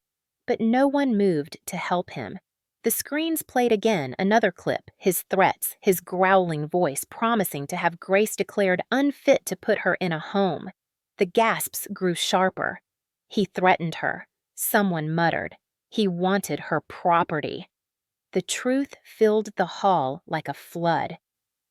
S1: But no one moved to help him. The screens played again, another clip, his threats, his growling voice promising to have Grace declared unfit to put her in a home. The gasps grew sharper. He threatened her. Someone muttered. He wanted her property. The truth filled the hall like a flood.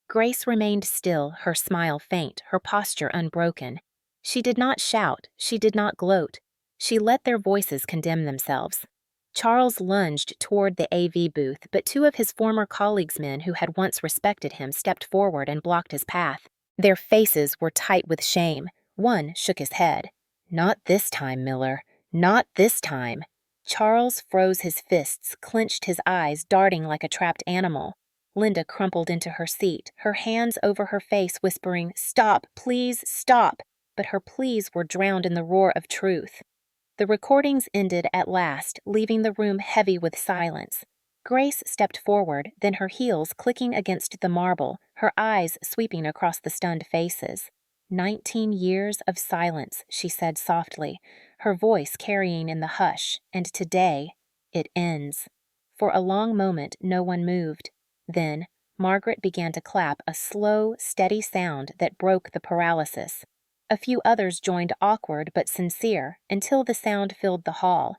S1: Grace remained still, her smile faint, her posture unbroken. She did not shout, she did not gloat. She let their voices condemn themselves. Charles lunged toward the AV booth, but two of his former colleagues' men who had once respected him stepped forward and blocked his path. Their faces were tight with shame. One shook his head. "Not this time, Miller. Not this time." Charles froze his fists, clenched his eyes, darting like a trapped animal. Linda crumpled into her seat, her hands over her face, whispering, "Stop, please, stop." But her pleas were drowned in the roar of truth. The recordings ended at last, leaving the room heavy with silence. Grace stepped forward, then her heels clicking against the marble, her eyes sweeping across the stunned faces. 19 years of silence, she said softly, her voice carrying in the hush, and today it ends. For a long moment, no one moved. Then, Margaret began to clap, a slow, steady sound that broke the paralysis. A few others joined, awkward but sincere, until the sound filled the hall.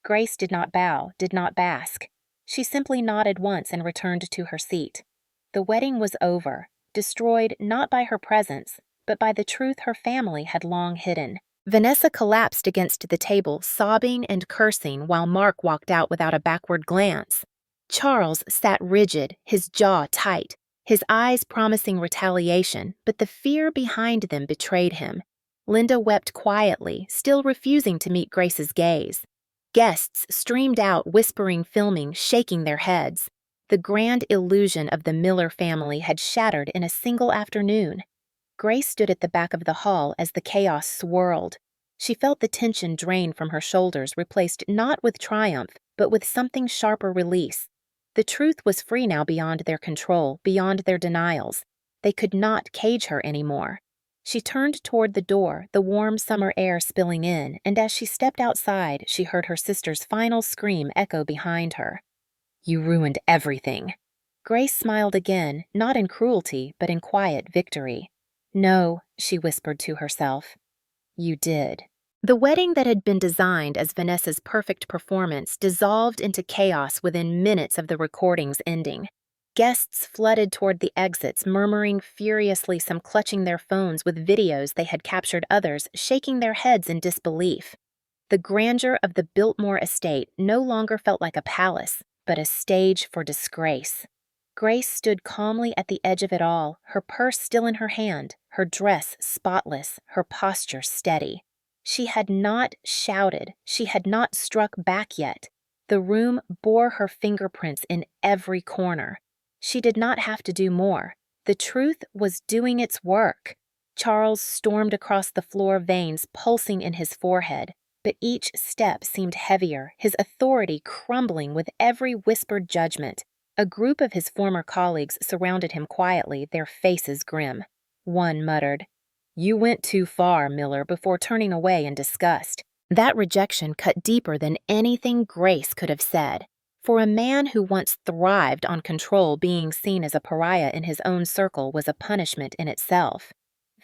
S1: Grace did not bow, did not bask. She simply nodded once and returned to her seat. The wedding was over, destroyed not by her presence, but by the truth her family had long hidden. Vanessa collapsed against the table, sobbing and cursing, while Mark walked out without a backward glance. Charles sat rigid, his jaw tight, his eyes promising retaliation, but the fear behind them betrayed him. Linda wept quietly, still refusing to meet Grace's gaze. Guests streamed out, whispering, filming, shaking their heads. The grand illusion of the Miller family had shattered in a single afternoon. Grace stood at the back of the hall as the chaos swirled. She felt the tension drain from her shoulders, replaced not with triumph, but with something sharper release. The truth was free now, beyond their control, beyond their denials. They could not cage her anymore. She turned toward the door, the warm summer air spilling in, and as she stepped outside, she heard her sister's final scream echo behind her. "You ruined everything." Grace smiled again, not in cruelty, but in quiet victory. "No," she whispered to herself. You did. The wedding that had been designed as Vanessa's perfect performance dissolved into chaos within minutes of the recording's ending. Guests flooded toward the exits, murmuring furiously, some clutching their phones with videos they had captured, others shaking their heads in disbelief. The grandeur of the Biltmore estate no longer felt like a palace, but a stage for disgrace. Grace stood calmly at the edge of it all, her purse still in her hand, her dress spotless, her posture steady. She had not shouted, she had not struck back yet. The room bore her fingerprints in every corner. She did not have to do more. The truth was doing its work. Charles stormed across the floor, veins pulsing in his forehead, but each step seemed heavier, his authority crumbling with every whispered judgment. A group of his former colleagues surrounded him quietly, their faces grim. One muttered, "You went too far, Miller," before turning away in disgust. That rejection cut deeper than anything Grace could have said. For a man who once thrived on control, being seen as a pariah in his own circle was a punishment in itself.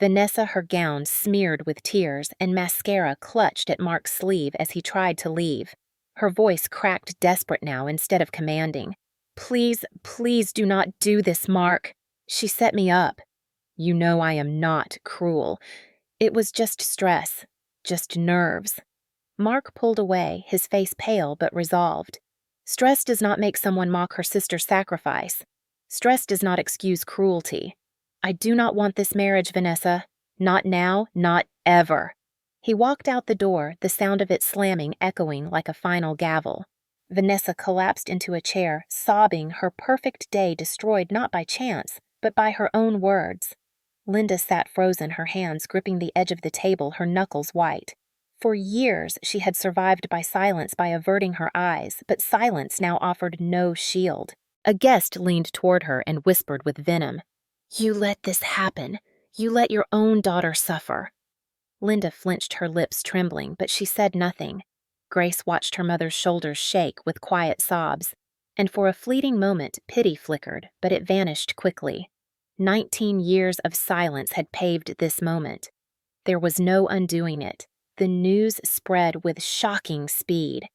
S1: Vanessa, her gown smeared with tears and mascara clutched at Mark's sleeve as he tried to leave. Her voice cracked desperate now instead of commanding. "Please, please do not do this, Mark. She set me up. You know I am not cruel. It was just stress, just nerves." Mark pulled away, his face pale but resolved. Stress does not make someone mock her sister's sacrifice. Stress does not excuse cruelty. I do not want this marriage, Vanessa. Not now, not ever. He walked out the door, the sound of it slamming echoing like a final gavel. Vanessa collapsed into a chair, sobbing, her perfect day destroyed not by chance, but by her own words. Linda sat frozen, her hands gripping the edge of the table, her knuckles white. For years she had survived by silence, by averting her eyes, but silence now offered no shield. A guest leaned toward her and whispered with venom, "You let this happen. You let your own daughter suffer." Linda flinched, her lips trembling, but she said nothing. Grace watched her mother's shoulders shake with quiet sobs, and for a fleeting moment pity flickered, but it vanished quickly. 19 years of silence had paved this moment. There was no undoing it. The news spread with shocking speed.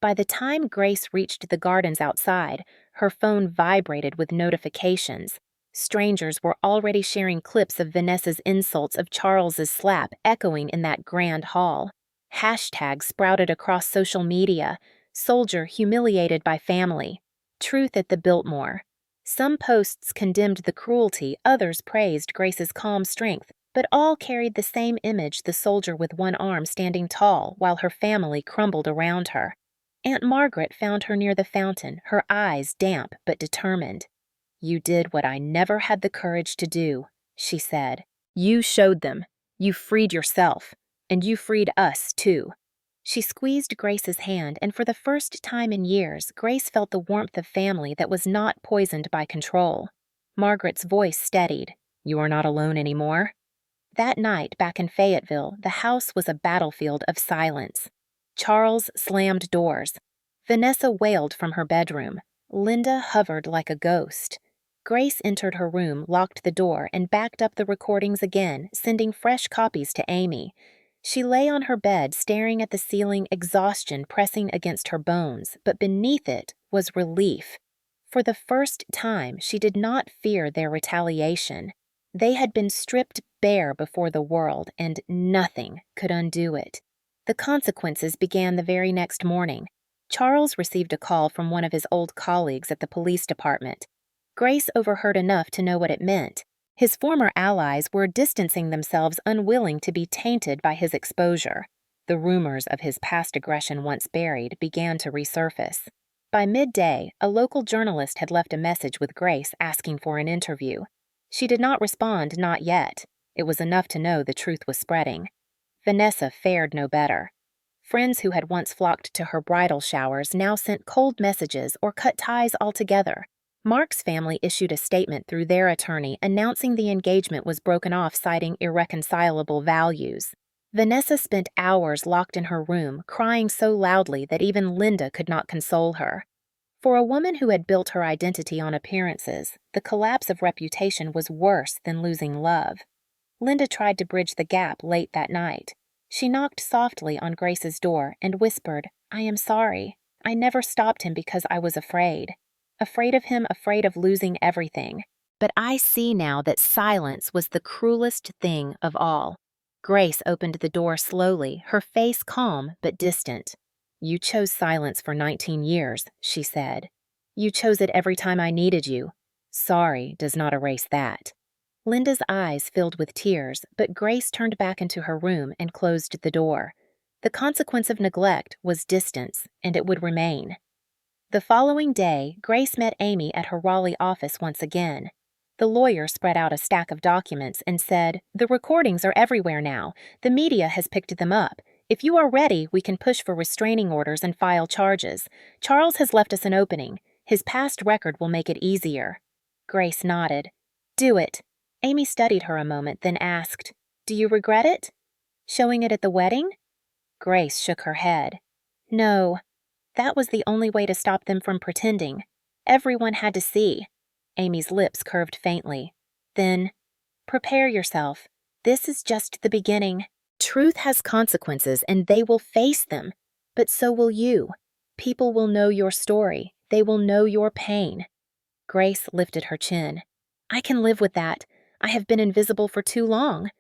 S1: By the time Grace reached the gardens outside, her phone vibrated with notifications. Strangers were already sharing clips of Vanessa's insults, of Charles's slap echoing in that grand hall. Hashtags sprouted across social media. Soldier humiliated by family. Truth at the Biltmore. Some posts condemned the cruelty, others praised Grace's calm strength, but all carried the same image, the soldier with one arm standing tall while her family crumbled around her. Aunt Margaret found her near the fountain, her eyes damp but determined. "You did what I never had the courage to do," she said. "You showed them. You freed yourself. And you freed us, too." She squeezed Grace's hand, and for the first time in years, Grace felt the warmth of family that was not poisoned by control. Margaret's voice steadied. "You are not alone anymore." That night, back in Fayetteville, the house was a battlefield of silence. Charles slammed doors. Vanessa wailed from her bedroom. Linda hovered like a ghost. Grace entered her room, locked the door, and backed up the recordings again, sending fresh copies to Amy. She lay on her bed, staring at the ceiling, exhaustion pressing against her bones, but beneath it was relief. For the first time, she did not fear their retaliation. They had been stripped bare before the world, and nothing could undo it. The consequences began the very next morning. Charles received a call from one of his old colleagues at the police department. Grace overheard enough to know what it meant. His former allies were distancing themselves, unwilling to be tainted by his exposure. The rumors of his past aggression, once buried, began to resurface. By midday, a local journalist had left a message with Grace asking for an interview. She did not respond, not yet. It was enough to know the truth was spreading. Vanessa fared no better. Friends who had once flocked to her bridal showers now sent cold messages or cut ties altogether. Mark's family issued a statement through their attorney announcing the engagement was broken off, citing irreconcilable values. Vanessa spent hours locked in her room, crying so loudly that even Linda could not console her. For a woman who had built her identity on appearances, the collapse of reputation was worse than losing love. Linda tried to bridge the gap late that night. She knocked softly on Grace's door and whispered, "I am sorry. I never stopped him because I was afraid. Afraid of him, afraid of losing everything. But I see now that silence was the cruelest thing of all." Grace opened the door slowly, her face calm but distant. "You chose silence for 19 years, she said. "You chose it every time I needed you. Sorry does not erase that." Linda's eyes filled with tears, but Grace turned back into her room and closed the door. The consequence of neglect was distance, and it would remain. The following day, Grace met Amy at her Raleigh office once again. The lawyer spread out a stack of documents and said, "The recordings are everywhere now. The media has picked them up. If you are ready, we can push for restraining orders and file charges. Charles has left us an opening. His past record will make it easier." Grace nodded. "Do it." Amy studied her a moment, then asked, "Do you regret it? Showing it at the wedding?" Grace shook her head. "No. That was the only way to stop them from pretending. Everyone had to see." Amy's lips curved faintly. Then, "Prepare yourself. This is just the beginning. Truth has consequences, and they will face them. But so will you. People will know your story. They will know your pain." Grace lifted her chin. "I can live with that. I have been invisible for too long."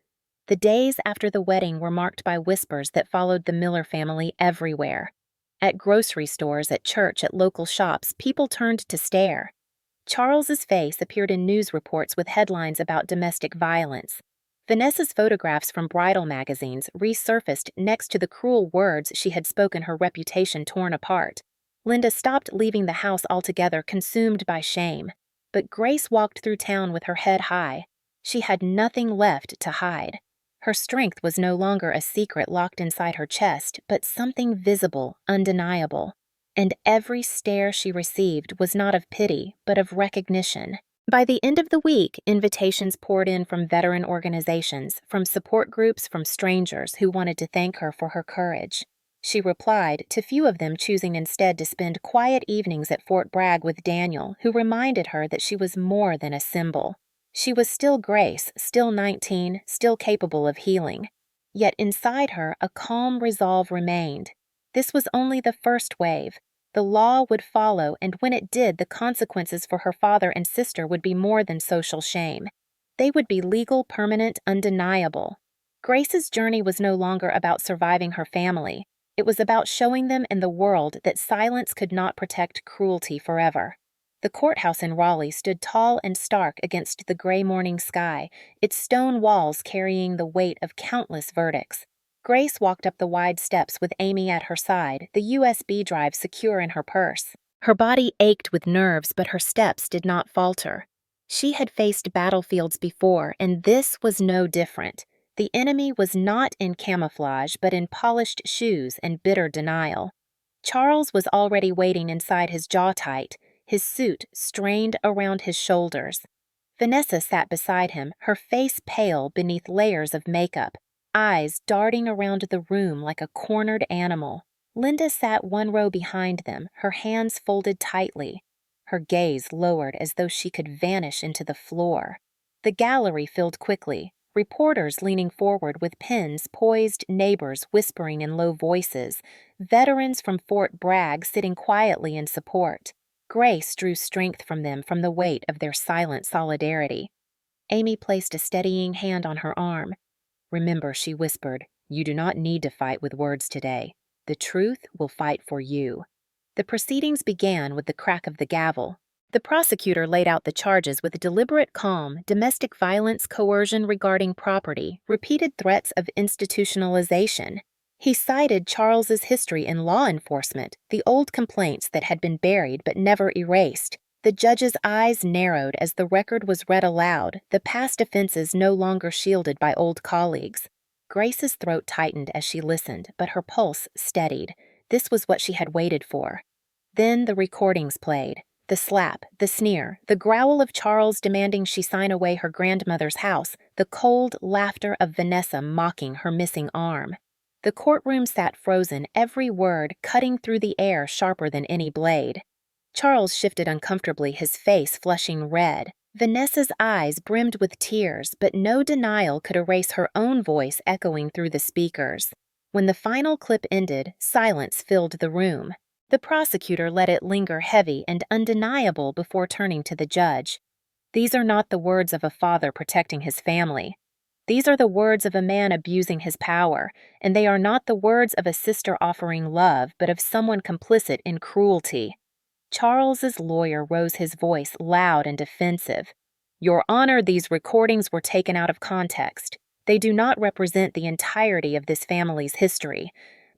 S1: The days after the wedding were marked by whispers that followed the Miller family everywhere. At grocery stores, at church, at local shops, people turned to stare. Charles's face appeared in news reports with headlines about domestic violence. Vanessa's photographs from bridal magazines resurfaced next to the cruel words she had spoken, her reputation torn apart. Linda stopped leaving the house altogether, consumed by shame. But Grace walked through town with her head high. She had nothing left to hide. Her strength was no longer a secret locked inside her chest, but something visible, undeniable. And every stare she received was not of pity, but of recognition. By the end of the week, invitations poured in from veteran organizations, from support groups, from strangers who wanted to thank her for her courage. She replied, to few of them choosing instead to spend quiet evenings at Fort Bragg with Daniel, who reminded her that she was more than a symbol. She was still Grace, still 19, still capable of healing. Yet inside her, a calm resolve remained. This was only the first wave. The law would follow, and when it did, the consequences for her father and sister would be more than social shame. They would be legal, permanent, undeniable. Grace's journey was no longer about surviving her family. It was about showing them and the world that silence could not protect cruelty forever. The courthouse in Raleigh stood tall and stark against the gray morning sky, its stone walls carrying the weight of countless verdicts. Grace walked up the wide steps with Amy at her side, the USB drive secure in her purse. Her body ached with nerves, but her steps did not falter. She had faced battlefields before, and this was no different. The enemy was not in camouflage, but in polished shoes and bitter denial. Charles was already waiting inside his jaw tight, his suit strained around his shoulders. Vanessa sat beside him, her face pale beneath layers of makeup, eyes darting around the room like a cornered animal. Linda sat one row behind them, her hands folded tightly, her gaze lowered as though she could vanish into the floor. The gallery filled quickly, reporters leaning forward with pens poised, neighbors whispering in low voices, veterans from Fort Bragg sitting quietly in support. Grace drew strength from them, from the weight of their silent solidarity. Amy placed a steadying hand on her arm. "Remember," she whispered, "you do not need to fight with words today. The truth will fight for you." The proceedings began with the crack of the gavel. The prosecutor laid out the charges with deliberate calm: domestic violence, coercion regarding property, repeated threats of institutionalization. He cited Charles's history in law enforcement, the old complaints that had been buried but never erased. The judge's eyes narrowed as the record was read aloud, the past offenses no longer shielded by old colleagues. Grace's throat tightened as she listened, but her pulse steadied. This was what she had waited for. Then the recordings played. The slap, the sneer, the growl of Charles demanding she sign away her grandmother's house, the cold laughter of Vanessa mocking her missing arm. The courtroom sat frozen, every word cutting through the air sharper than any blade. Charles shifted uncomfortably, his face flushing red. Vanessa's eyes brimmed with tears, but no denial could erase her own voice echoing through the speakers. When the final clip ended, silence filled the room. The prosecutor let it linger heavy and undeniable before turning to the judge. These are not the words of a father protecting his family. These are the words of a man abusing his power, and they are not the words of a sister offering love, but of someone complicit in cruelty. Charles's lawyer rose his voice loud and defensive. Your Honor, these recordings were taken out of context. They do not represent the entirety of this family's history.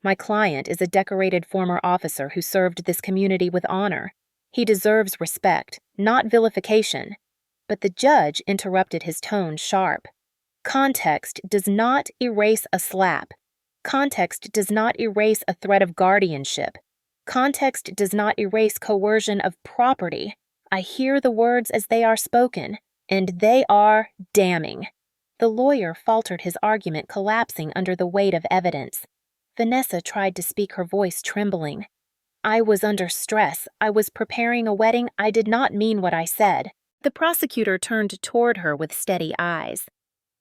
S1: My client is a decorated former officer who served this community with honor. He deserves respect, not vilification. But the judge interrupted his tone sharp. Context does not erase a slap. Context does not erase a threat of guardianship. Context does not erase coercion of property. I hear the words as they are spoken, and they are damning. The lawyer faltered, his argument collapsing under the weight of evidence. Vanessa tried to speak, her voice trembling. I was under stress. I was preparing a wedding. I did not mean what I said. The prosecutor turned toward her with steady eyes.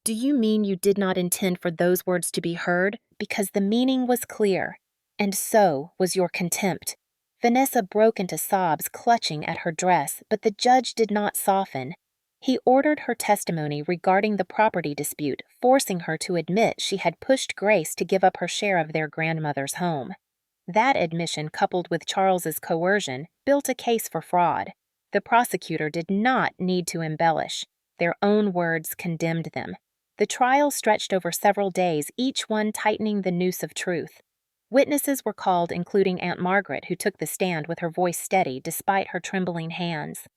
S1: Do you mean you did not intend for those words to be heard? Because the meaning was clear. And so was your contempt. Vanessa broke into sobs, clutching at her dress, but the judge did not soften. He ordered her testimony regarding the property dispute, forcing her to admit she had pushed Grace to give up her share of their grandmother's home. That admission, coupled with Charles's coercion, built a case for fraud. The prosecutor did not need to embellish. Their own words condemned them. The trial stretched over several days, each one tightening the noose of truth. Witnesses were called, including Aunt Margaret, who took the stand with her voice steady despite her trembling hands.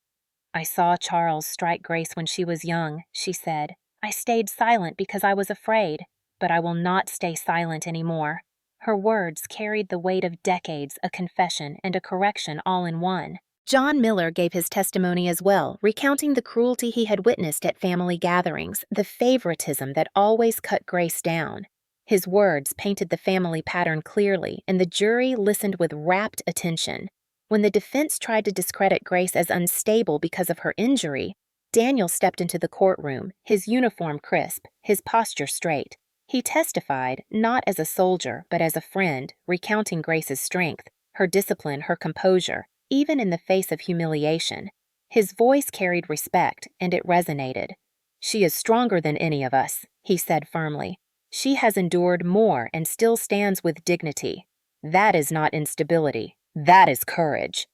S1: I saw Charles strike Grace when she was young, she said. I stayed silent because I was afraid, but I will not stay silent anymore. Her words carried the weight of decades, a confession and a correction all in one. John Miller gave his testimony as well, recounting the cruelty he had witnessed at family gatherings, the favoritism that always cut Grace down. His words painted the family pattern clearly, and the jury listened with rapt attention. When the defense tried to discredit Grace as unstable because of her injury, Daniel stepped into the courtroom, his uniform crisp, his posture straight. He testified, not as a soldier, but as a friend, recounting Grace's strength, her discipline, her composure, even in the face of humiliation. His voice carried respect, and it resonated. She is stronger than any of us, he said firmly. She has endured more and still stands with dignity. That is not instability. That is courage.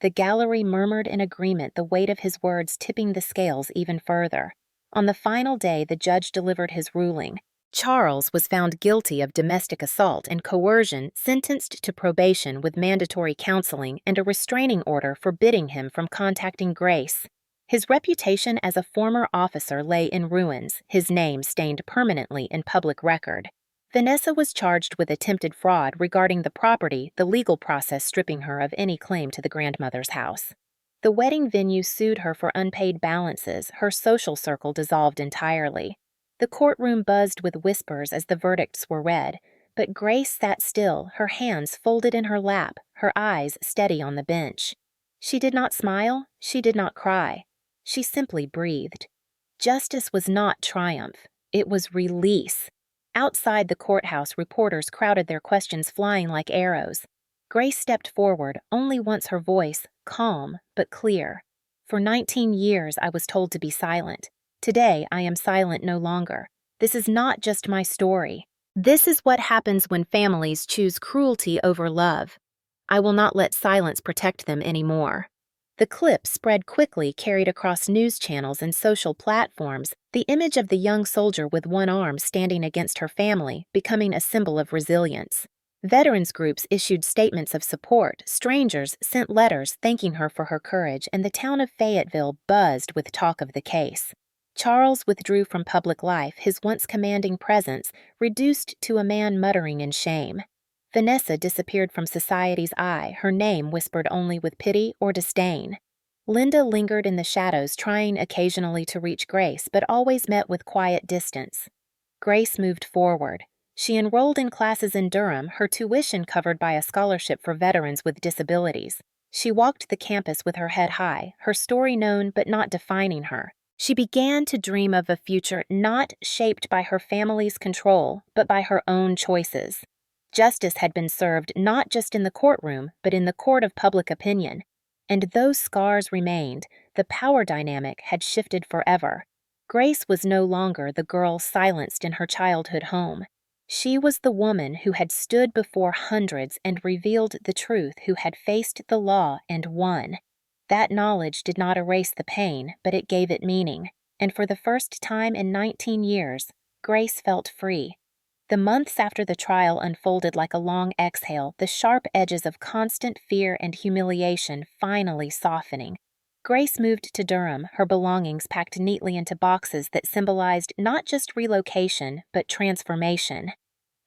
S1: The gallery murmured in agreement, the weight of his words tipping the scales even further. On the final day, the judge delivered his ruling. Charles was found guilty of domestic assault and coercion, sentenced to probation with mandatory counseling and a restraining order forbidding him from contacting Grace. His reputation as a former officer lay in ruins, his name stained permanently in public record. Vanessa was charged with attempted fraud regarding the property, the legal process stripping her of any claim to the grandmother's house. The wedding venue sued her for unpaid balances, her social circle dissolved entirely. The courtroom buzzed with whispers as the verdicts were read, but Grace sat still, her hands folded in her lap, her eyes steady on the bench. She did not smile, she did not cry. She simply breathed. Justice was not triumph, it was release. Outside the courthouse, reporters crowded, their questions flying like arrows. Grace stepped forward, only once, her voice calm but clear. For 19 years I was told to be silent. Today I am silent no longer. This is not just my story. This is what happens when families choose cruelty over love. I will not let silence protect them anymore. The clip spread quickly, carried across news channels and social platforms, the image of the young soldier with one arm standing against her family, becoming a symbol of resilience. Veterans groups issued statements of support, strangers sent letters thanking her for her courage, and the town of Fayetteville buzzed with talk of the case. Charles withdrew from public life, his once commanding presence reduced to a man muttering in shame. Vanessa disappeared from society's eye, her name whispered only with pity or disdain. Linda lingered in the shadows, trying occasionally to reach Grace, but always met with quiet distance. Grace moved forward. She enrolled in classes in Durham, her tuition covered by a scholarship for veterans with disabilities. She walked the campus with her head high, her story known but not defining her. She began to dream of a future not shaped by her family's control, but by her own choices. Justice had been served not just in the courtroom, but in the court of public opinion. And though scars remained, the power dynamic had shifted forever. Grace was no longer the girl silenced in her childhood home. She was the woman who had stood before hundreds and revealed the truth, who had faced the law and won. That knowledge did not erase the pain, but it gave it meaning, and for the first time in 19 years, Grace felt free. The months after the trial unfolded like a long exhale, the sharp edges of constant fear and humiliation finally softening. Grace moved to Durham, her belongings packed neatly into boxes that symbolized not just relocation, but transformation.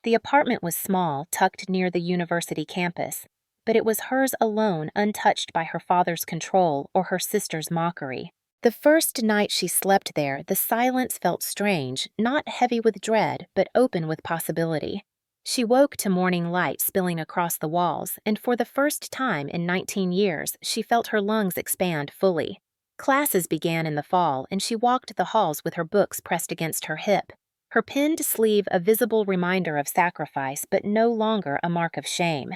S1: The apartment was small, tucked near the university campus, but it was hers alone, untouched by her father's control or her sister's mockery. The first night she slept there, the silence felt strange, not heavy with dread, but open with possibility. She woke to morning light spilling across the walls, and for the first time in 19 years, she felt her lungs expand fully. Classes began in the fall, and she walked the halls with her books pressed against her hip, her pinned sleeve a visible reminder of sacrifice, but no longer a mark of shame.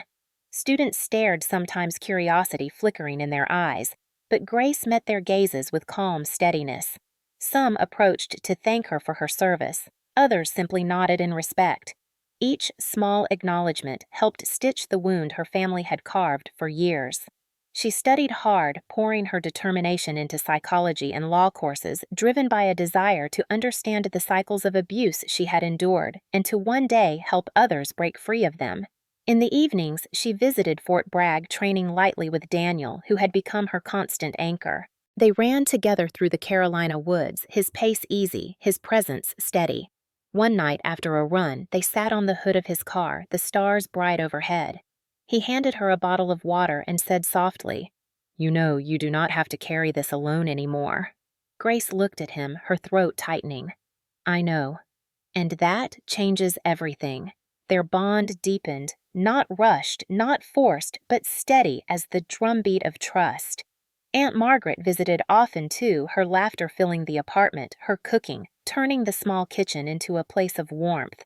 S1: Students stared, sometimes curiosity flickering in their eyes, but Grace met their gazes with calm steadiness. Some approached to thank her for her service, others simply nodded in respect. Each small acknowledgement helped stitch the wound her family had carved for years. She studied hard, pouring her determination into psychology and law courses, driven by a desire to understand the cycles of abuse she had endured and to one day help others break free of them. In the evenings, she visited Fort Bragg, training lightly with Daniel, who had become her constant anchor. They ran together through the Carolina woods, his pace easy, his presence steady. One night after a run, they sat on the hood of his car, the stars bright overhead. He handed her a bottle of water and said softly, "You know you do not have to carry this alone anymore." Grace looked at him, her throat tightening. "I know." And that changes everything. Their bond deepened, not rushed, not forced, but steady as the drumbeat of trust. Aunt Margaret visited often, too, her laughter filling the apartment, her cooking, turning the small kitchen into a place of warmth.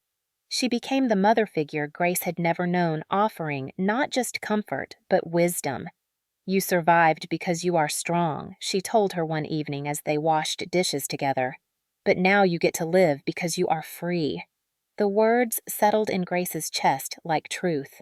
S1: She became the mother figure Grace had never known, offering not just comfort, but wisdom. "You survived because you are strong," she told her one evening as they washed dishes together. "But now you get to live because you are free." The words settled in Grace's chest like truth.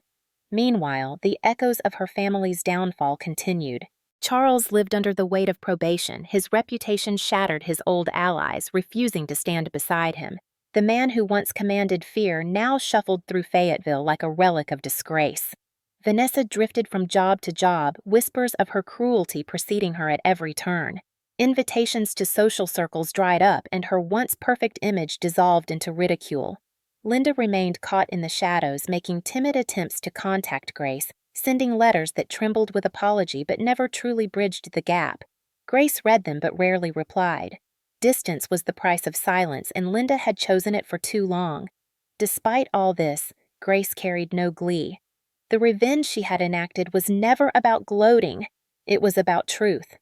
S1: Meanwhile, the echoes of her family's downfall continued. Charles lived under the weight of probation, his reputation shattered, his old allies refusing to stand beside him. The man who once commanded fear now shuffled through Fayetteville like a relic of disgrace. Vanessa drifted from job to job, whispers of her cruelty preceding her at every turn. Invitations to social circles dried up, and her once perfect image dissolved into ridicule. Linda remained caught in the shadows, making timid attempts to contact Grace, sending letters that trembled with apology but never truly bridged the gap. Grace read them but rarely replied. Distance was the price of silence, and Linda had chosen it for too long. Despite all this, Grace carried no glee. The revenge she had enacted was never about gloating. It was about truth.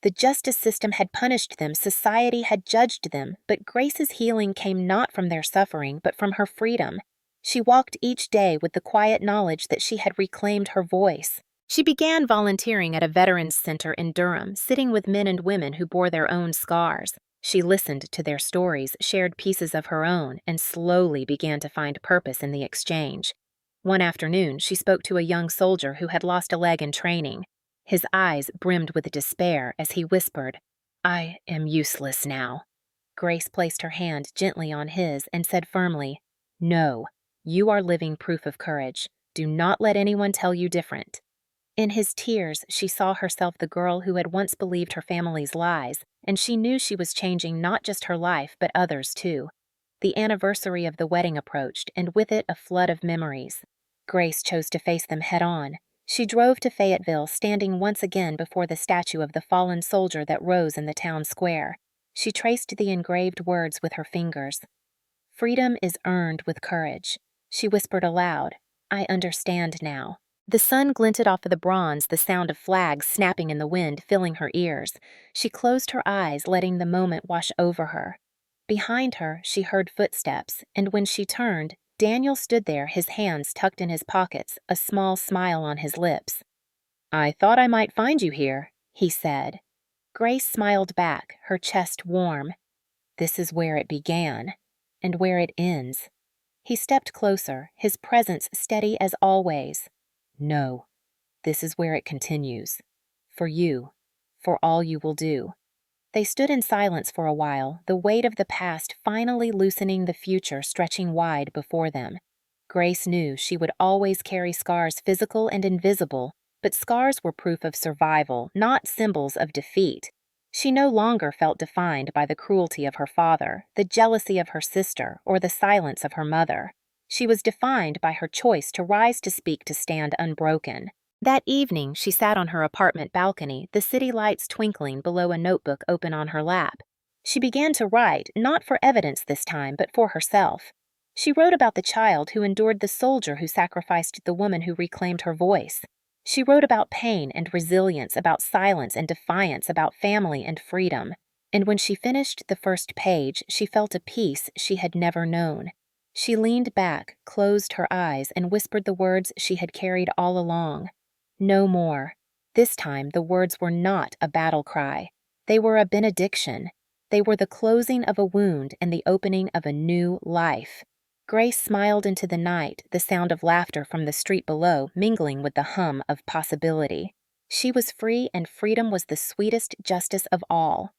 S1: The justice system had punished them, society had judged them, but Grace's healing came not from their suffering, but from her freedom. She walked each day with the quiet knowledge that she had reclaimed her voice. She began volunteering at a veterans center in Durham, sitting with men and women who bore their own scars. She listened to their stories, shared pieces of her own, and slowly began to find purpose in the exchange. One afternoon, she spoke to a young soldier who had lost a leg in training. His eyes brimmed with despair as he whispered, "I am useless now." Grace placed her hand gently on his and said firmly, "No, you are living proof of courage. Do not let anyone tell you different." In his tears, she saw herself the girl who had once believed her family's lies, and she knew she was changing not just her life, but others too. The anniversary of the wedding approached, and with it a flood of memories. Grace chose to face them head-on. She drove to Fayetteville, standing once again before the statue of the fallen soldier that rose in the town square. She traced the engraved words with her fingers. "Freedom is earned with courage." She whispered aloud, "I understand now." The sun glinted off of the bronze, the sound of flags snapping in the wind filling her ears. She closed her eyes, letting the moment wash over her. Behind her, she heard footsteps, and when she turned, Daniel stood there, his hands tucked in his pockets, a small smile on his lips. "I thought I might find you here," he said. Grace smiled back, her chest warm. This is where it began, and where it ends. He stepped closer, his presence steady as always. No, this is where it continues. For you, for all you will do. They stood in silence for a while, the weight of the past finally loosening the future stretching wide before them. Grace knew she would always carry scars physical and invisible, but scars were proof of survival, not symbols of defeat. She no longer felt defined by the cruelty of her father, the jealousy of her sister, or the silence of her mother. She was defined by her choice to rise to speak, to stand unbroken. That evening, she sat on her apartment balcony, the city lights twinkling below a notebook open on her lap. She began to write, not for evidence this time, but for herself. She wrote about the child who endured, the soldier who sacrificed, the woman who reclaimed her voice. She wrote about pain and resilience, about silence and defiance, about family and freedom. And when she finished the first page, she felt a peace she had never known. She leaned back, closed her eyes, and whispered the words she had carried all along. No more. This time the words were not a battle cry. They were a benediction. They were the closing of a wound and the opening of a new life. Grace smiled into the night, the sound of laughter from the street below mingling with the hum of possibility. She was free, and freedom was the sweetest justice of all.